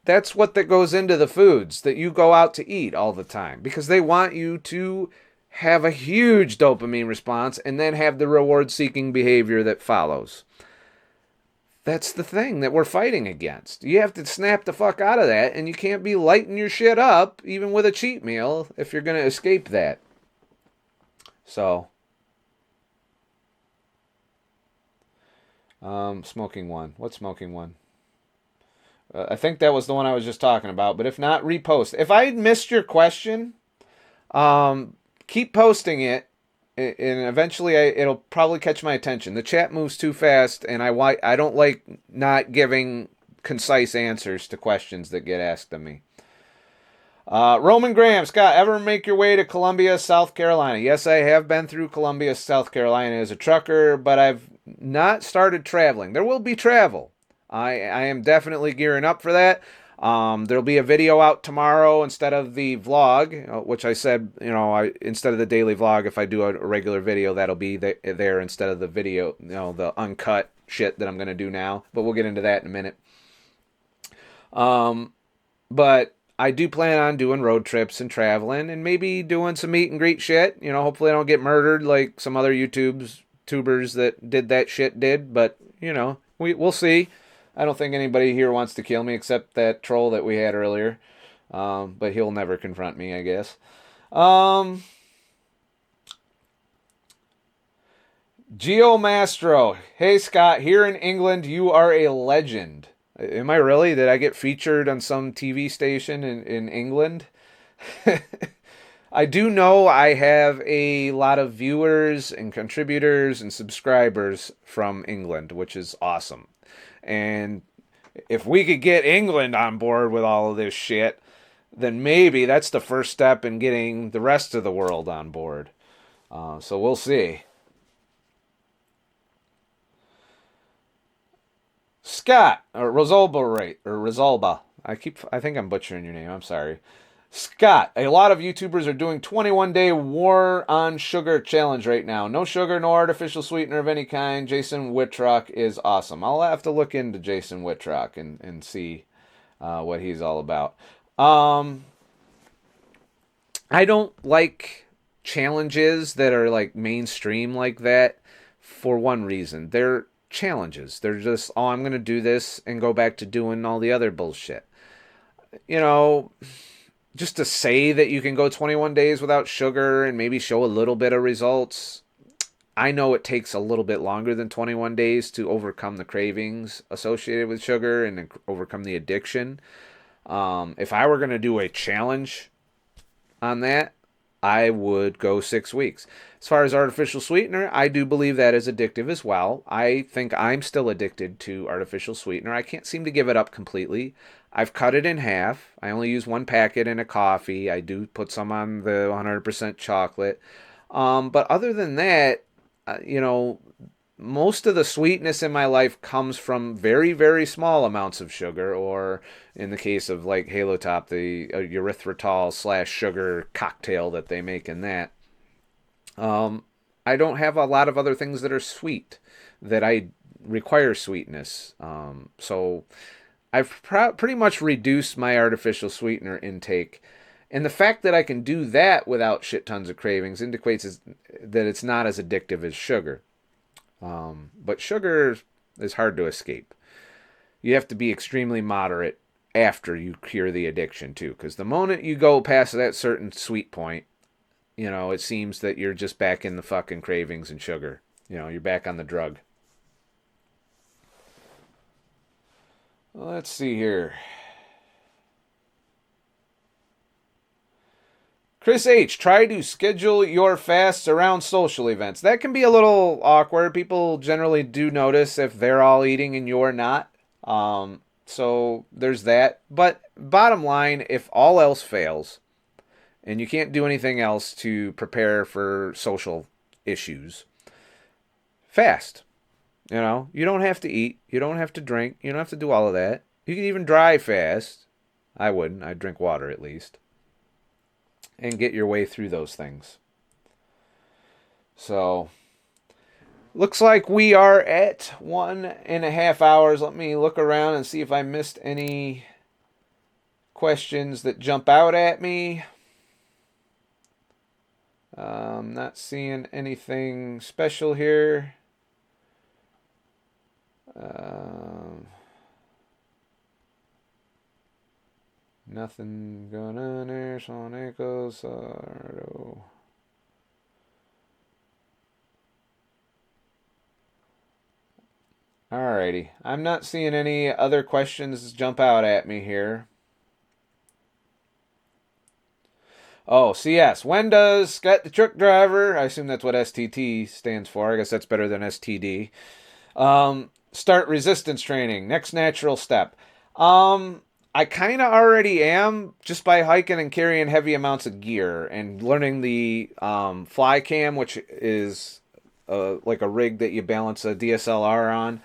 That's what that goes into the foods that you go out to eat all the time, because they want you to have a huge dopamine response and then have the reward-seeking behavior that follows. That's the thing that we're fighting against. You have to snap the fuck out of that, and you can't be lighting your shit up, even with a cheat meal, if you're going to escape that. So, smoking one. What's smoking one? I think that was the one I was just talking about, but if not, repost. If I missed your question, keep posting it, and eventually it'll probably catch my attention. The chat moves too fast, and I don't like not giving concise answers to questions that get asked of me. Roman Graham, Scott, ever make your way to Columbia, South Carolina? Yes, I have been through Columbia, South Carolina as a trucker, but I've not started traveling. There will be travel. I am definitely gearing up for that. There'll be a video out tomorrow instead of the vlog, which I said, instead of the daily vlog, if I do a regular video, that'll be there instead of the video, the uncut shit that I'm going to do now. But we'll get into that in a minute. But I do plan on doing road trips and traveling and maybe doing some meet and greet shit. Hopefully I don't get murdered like some other tubers that did that shit did. But, we'll see. I don't think anybody here wants to kill me except that troll that we had earlier. But he'll never confront me, I guess. Geo Mastro. Hey, Scott. Here in England, you are a legend. Am I really? Did I get featured on some TV station in England? I do know I have a lot of viewers and contributors and subscribers from England, which is awesome. And if we could get England on board with all of this shit, then maybe that's the first step in getting the rest of the world on board. So we'll see. Scott, or Rosalba, right? Or Rosalba. I think I'm butchering your name. I'm sorry. Scott, a lot of YouTubers are doing 21-day war on sugar challenge right now. No sugar, no artificial sweetener of any kind. Jason Whitrock is awesome. I'll have to look into Jason Whitrock and see what he's all about. I don't like challenges that are like mainstream like that for one reason. They're challenges. They're just, I'm going to do this and go back to doing all the other bullshit. Just to say that you can go 21 days without sugar and maybe show a little bit of results, I know it takes a little bit longer than 21 days to overcome the cravings associated with sugar and overcome the addiction. If I were going to do a challenge on that, I would go 6 weeks. As far as artificial sweetener, I do believe that is addictive as well. I think I'm still addicted to artificial sweetener. I can't seem to give it up completely. I've cut it in half. I only use 1 packet in a coffee. I do put some on the 100% chocolate. But other than that, most of the sweetness in my life comes from very, very small amounts of sugar, or in the case of like Halo Top, the erythritol / sugar cocktail that they make in that. I don't have a lot of other things that are sweet that I require sweetness. So I've pretty much reduced my artificial sweetener intake. And the fact that I can do that without shit tons of cravings indicates that it's not as addictive as sugar. But sugar is hard to escape. You have to be extremely moderate after you cure the addiction too. Because the moment you go past that certain sweet point, it seems that you're just back in the fucking cravings and sugar. You're back on the drug. Let's see here. Chris H., try to schedule your fasts around social events. That can be a little awkward. People generally do notice if they're all eating and you're not. So there's that. But bottom line, if all else fails and you can't do anything else to prepare for social issues, fast. You don't have to eat. You don't have to drink. You don't have to do all of that. You can even dry fast. I wouldn't. I'd drink water at least. And get your way through those things. So, looks like we are at 1.5 hours. Let me look around and see if I missed any questions that jump out at me. Not seeing anything special here. Nothing going on there. Sean Echoes. Alrighty. I'm not seeing any other questions jump out at me here. Oh, CS. When does Scott the Truck Driver, I assume that's what STT stands for. I guess that's better than STD. Start resistance training. Next natural step. I kind of already am just by hiking and carrying heavy amounts of gear and learning the fly cam, which is like a rig that you balance a DSLR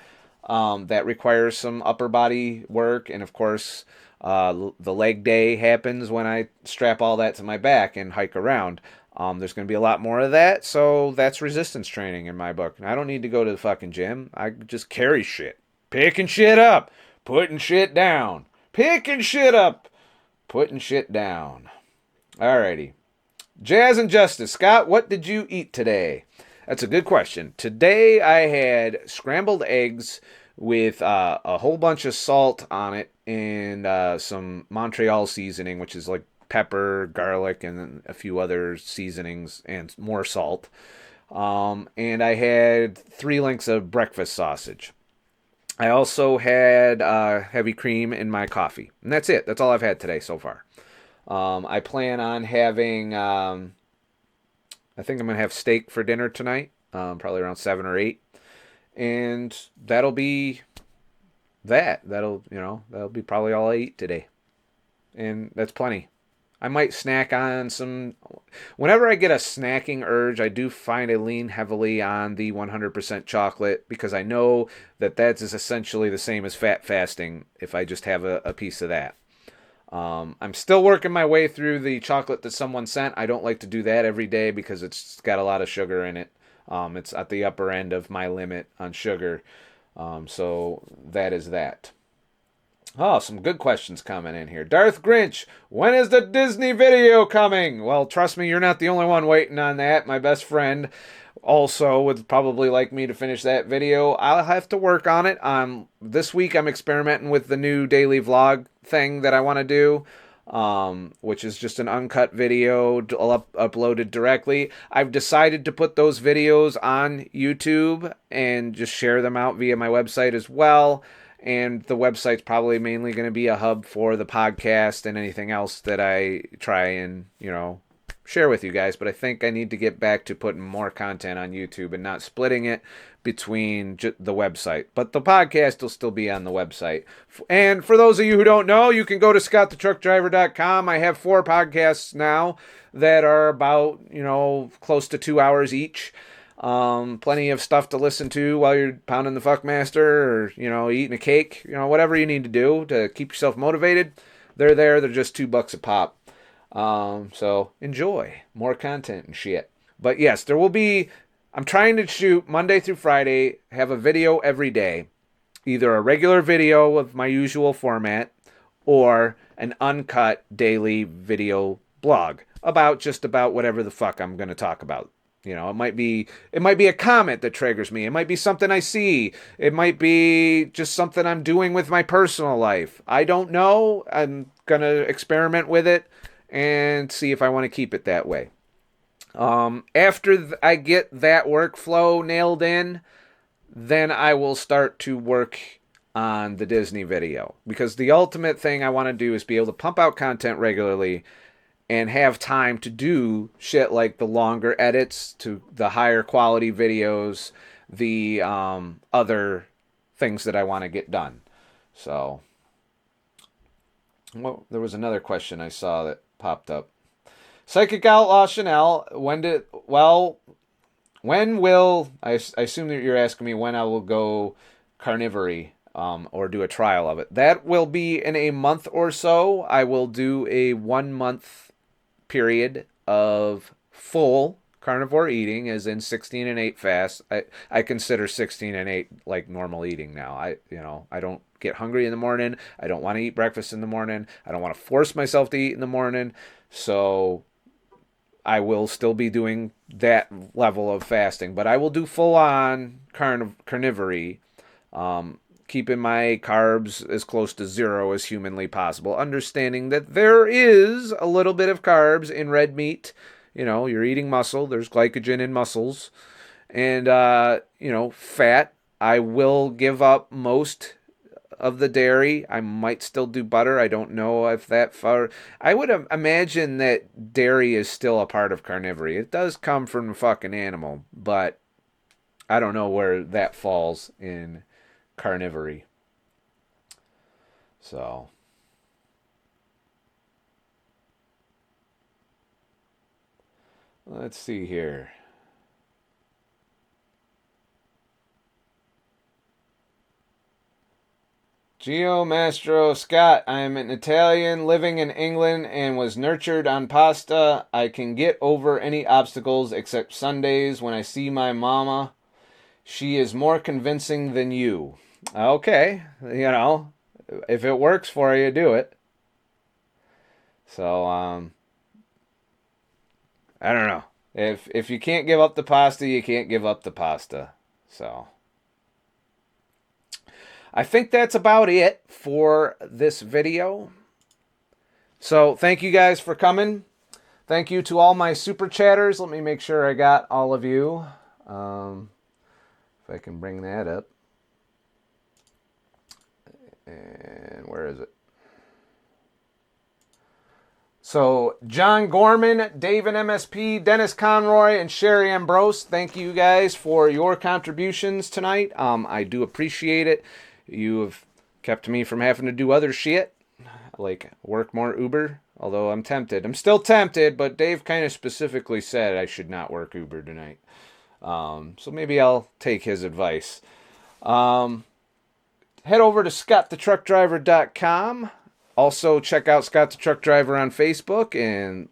on. That requires some upper body work, and of course, the leg day happens when I strap all that to my back and hike around. There's going to be a lot more of that, so that's resistance training in my book. I don't need to go to the fucking gym. I just carry shit. Picking shit up, putting shit down. Picking shit up, putting shit down. Alrighty. Jazz and Justice. Scott, what did you eat today? That's a good question. Today I had scrambled eggs with a whole bunch of salt on it and some Montreal seasoning, which is like pepper, garlic, and a few other seasonings and more salt. And I had 3 links of breakfast sausage. I also had heavy cream in my coffee. And that's it. That's all I've had today so far. I plan on having, I think I'm going to have steak for dinner tonight, probably around 7 or 8. And that'll be that. That'll be probably all I eat today. And that's plenty. I might snack on some. Whenever I get a snacking urge, I do find I lean heavily on the 100% chocolate because I know that that's essentially the same as fat fasting if I just have a piece of that. I'm still working my way through the chocolate that someone sent. I don't like to do that every day because it's got a lot of sugar in it. It's at the upper end of my limit on sugar. So that is that. Oh, some good questions coming in here. Darth Grinch, when is the Disney video coming? Well, trust me, you're not the only one waiting on that. My best friend also would probably like me to finish that video. I'll have to work on it. This week I'm experimenting with the new daily vlog thing that I want to do, which is just an uncut video uploaded directly. I've decided to put those videos on YouTube and just share them out via my website as well. And the website's probably mainly going to be a hub for the podcast and anything else that I try and, share with you guys. But I think I need to get back to putting more content on YouTube and not splitting it between the website. But the podcast will still be on the website. And for those of you who don't know, you can go to ScottTheTruckDriver.com. I have 4 podcasts now that are about, close to 2 hours each. Plenty of stuff to listen to while you're pounding the Fuckmaster or, eating a cake, whatever you need to do to keep yourself motivated. They're there. They're just $2 a pop. So enjoy more content and shit. But yes, there will be, I'm trying to shoot Monday through Friday, have a video every day, either a regular video of my usual format or an uncut daily video blog about just about whatever the fuck I'm going to talk about. It might be a comment that triggers me. It might be something I see. It might be just something I'm doing with my personal life. I don't know. I'm going to experiment with it and see if I want to keep it that way. After I get that workflow nailed in, then I will start to work on the Disney video. Because the ultimate thing I want to do is be able to pump out content regularly and have time to do shit like the longer edits to the higher quality videos, the other things that I want to get done. So, well, there was another question I saw that popped up. Psychic Outlaw Chanel, when will, I assume that you're asking me when I will go carnivory. or do a trial of it. That will be in a month or so. I will do a 1 month period of full carnivore eating, as in 16 and 8 fast. I consider 16 and 8 like normal eating now. I don't get hungry in the morning. I don't want to eat breakfast in the morning. I don't want to force myself to eat in the morning. So I will still be doing that level of fasting, but I will do full on carnivory, keeping my carbs as close to zero as humanly possible, understanding that there is a little bit of carbs in red meat. You're eating muscle, there's glycogen in muscles, and, fat. I will give up most of the dairy. I might still do butter. I don't know if that far. I would imagine that dairy is still a part of carnivory. It does come from a fucking animal, but I don't know where that falls in carnivory. So, let's see here. Gio Mastro Scott, I am an Italian living in England and was nurtured on pasta. I can get over any obstacles except Sundays when I see my mama. She is more convincing than you. Okay, if it works for you, do it. So, I don't know. If you can't give up the pasta, you can't give up the pasta. So, I think that's about it for this video. So, thank you guys for coming. Thank you to all my super chatters. Let me make sure I got all of you. If I can bring that up. And where is it? So, John Gorman, David MSP, Dennis Conroy, and Sherry Ambrose, thank you guys for your contributions tonight. I do appreciate it. You have kept me from having to do other shit, like work more Uber, although I'm tempted. I'm still tempted, but Dave kind of specifically said I should not work Uber tonight. So maybe I'll take his advice. Head over to ScottTheTruckDriver.com. Also, check out Scott the Truck Driver on Facebook and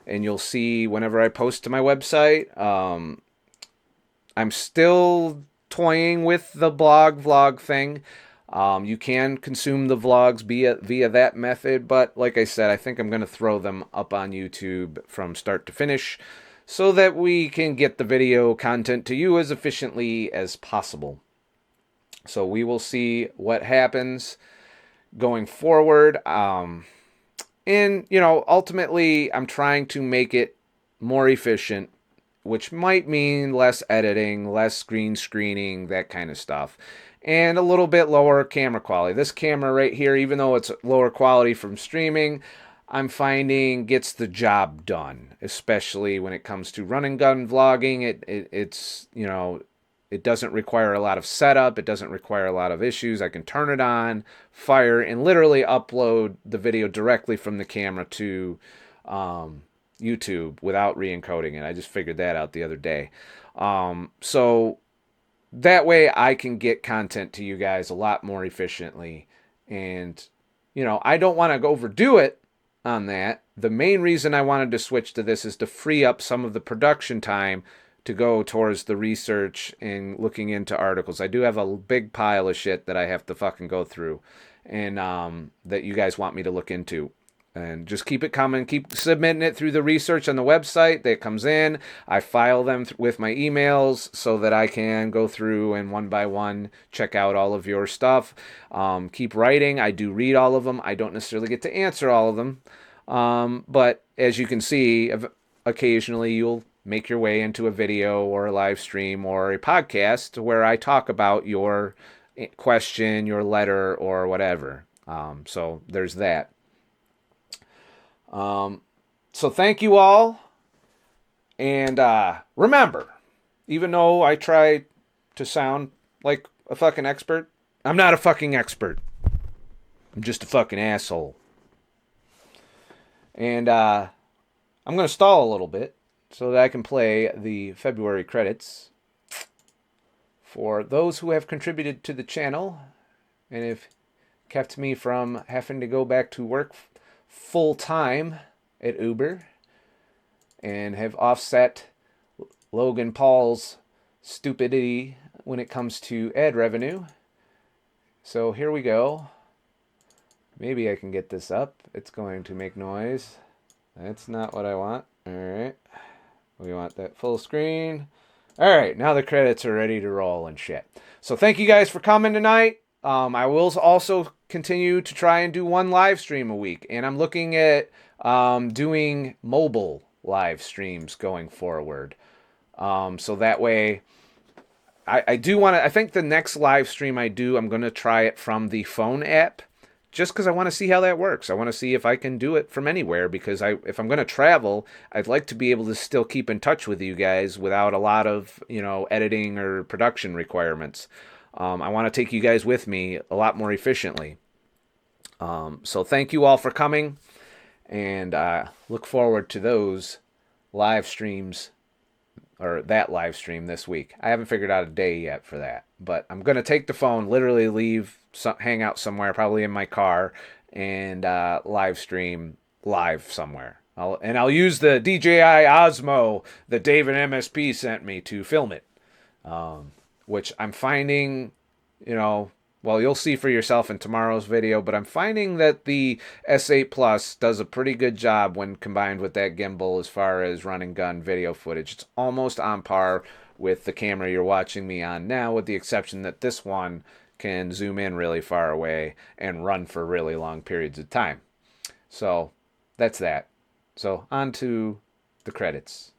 and you'll see whenever I post to my website. I'm still toying with the vlog thing. You can consume the vlogs via that method, but like I said, I think I'm going to throw them up on YouTube from start to finish so that we can get the video content to you as efficiently as possible. So we will see what happens going forward. And, ultimately, I'm trying to make it more efficient, which might mean less editing, less green screening, that kind of stuff, and a little bit lower camera quality. This camera right here, even though it's lower quality from streaming, I'm finding gets the job done, especially when it comes to run and gun vlogging. It's it doesn't require a lot of setup. It doesn't require a lot of issues. I can turn it on, fire, and literally upload the video directly from the camera to YouTube without re-encoding it. I just figured that out the other day. So that way I can get content to you guys a lot more efficiently. And, I don't want to overdo it on that. The main reason I wanted to switch to this is to free up some of the production time to go towards the research and looking into articles. I do have a big pile of shit that I have to fucking go through and that you guys want me to look into. And just keep it coming. Keep submitting it through the research on the website that comes in. I file them with my emails so that I can go through and one by one check out all of your stuff. Keep writing. I do read all of them. I don't necessarily get to answer all of them. But as you can see, occasionally you'll make your way into a video or a live stream or a podcast where I talk about your question, your letter, or whatever. So there's that. So thank you all. And remember, even though I try to sound like a fucking expert, I'm not a fucking expert. I'm just a fucking asshole. And I'm going to stall a little bit so that I can play the February credits for those who have contributed to the channel and have kept me from having to go back to work full time at Uber and have offset Logan Paul's stupidity when it comes to ad revenue. So here we go. Maybe I can get this up. It's going to make noise. That's not what I want. All right. We want that full screen. All right, now the credits are ready to roll and shit. So thank you guys for coming tonight. I will also continue to try and do one live stream a week, and I'm looking at doing mobile live streams going forward. So that way, I do want to. I think the next live stream I do, I'm going to try it from the phone app, just because I want to see how that works. I want to see if I can do it from anywhere, because if I'm going to travel, I'd like to be able to still keep in touch with you guys without a lot of, editing or production requirements. I want to take you guys with me a lot more efficiently. So thank you all for coming, and look forward to those live streams, or that live stream this week. I haven't figured out a day yet for that, but I'm going to take the phone, literally leave, hang out somewhere, probably in my car, and live stream live somewhere. I'll use the DJI Osmo that David MSP sent me to film it, which I'm finding, well, you'll see for yourself in tomorrow's video, but I'm finding that the S8 Plus does a pretty good job when combined with that gimbal as far as run and gun video footage. It's almost on par with the camera you're watching me on now, with the exception that this one can zoom in really far away and run for really long periods of time. So that's that. So on to the credits.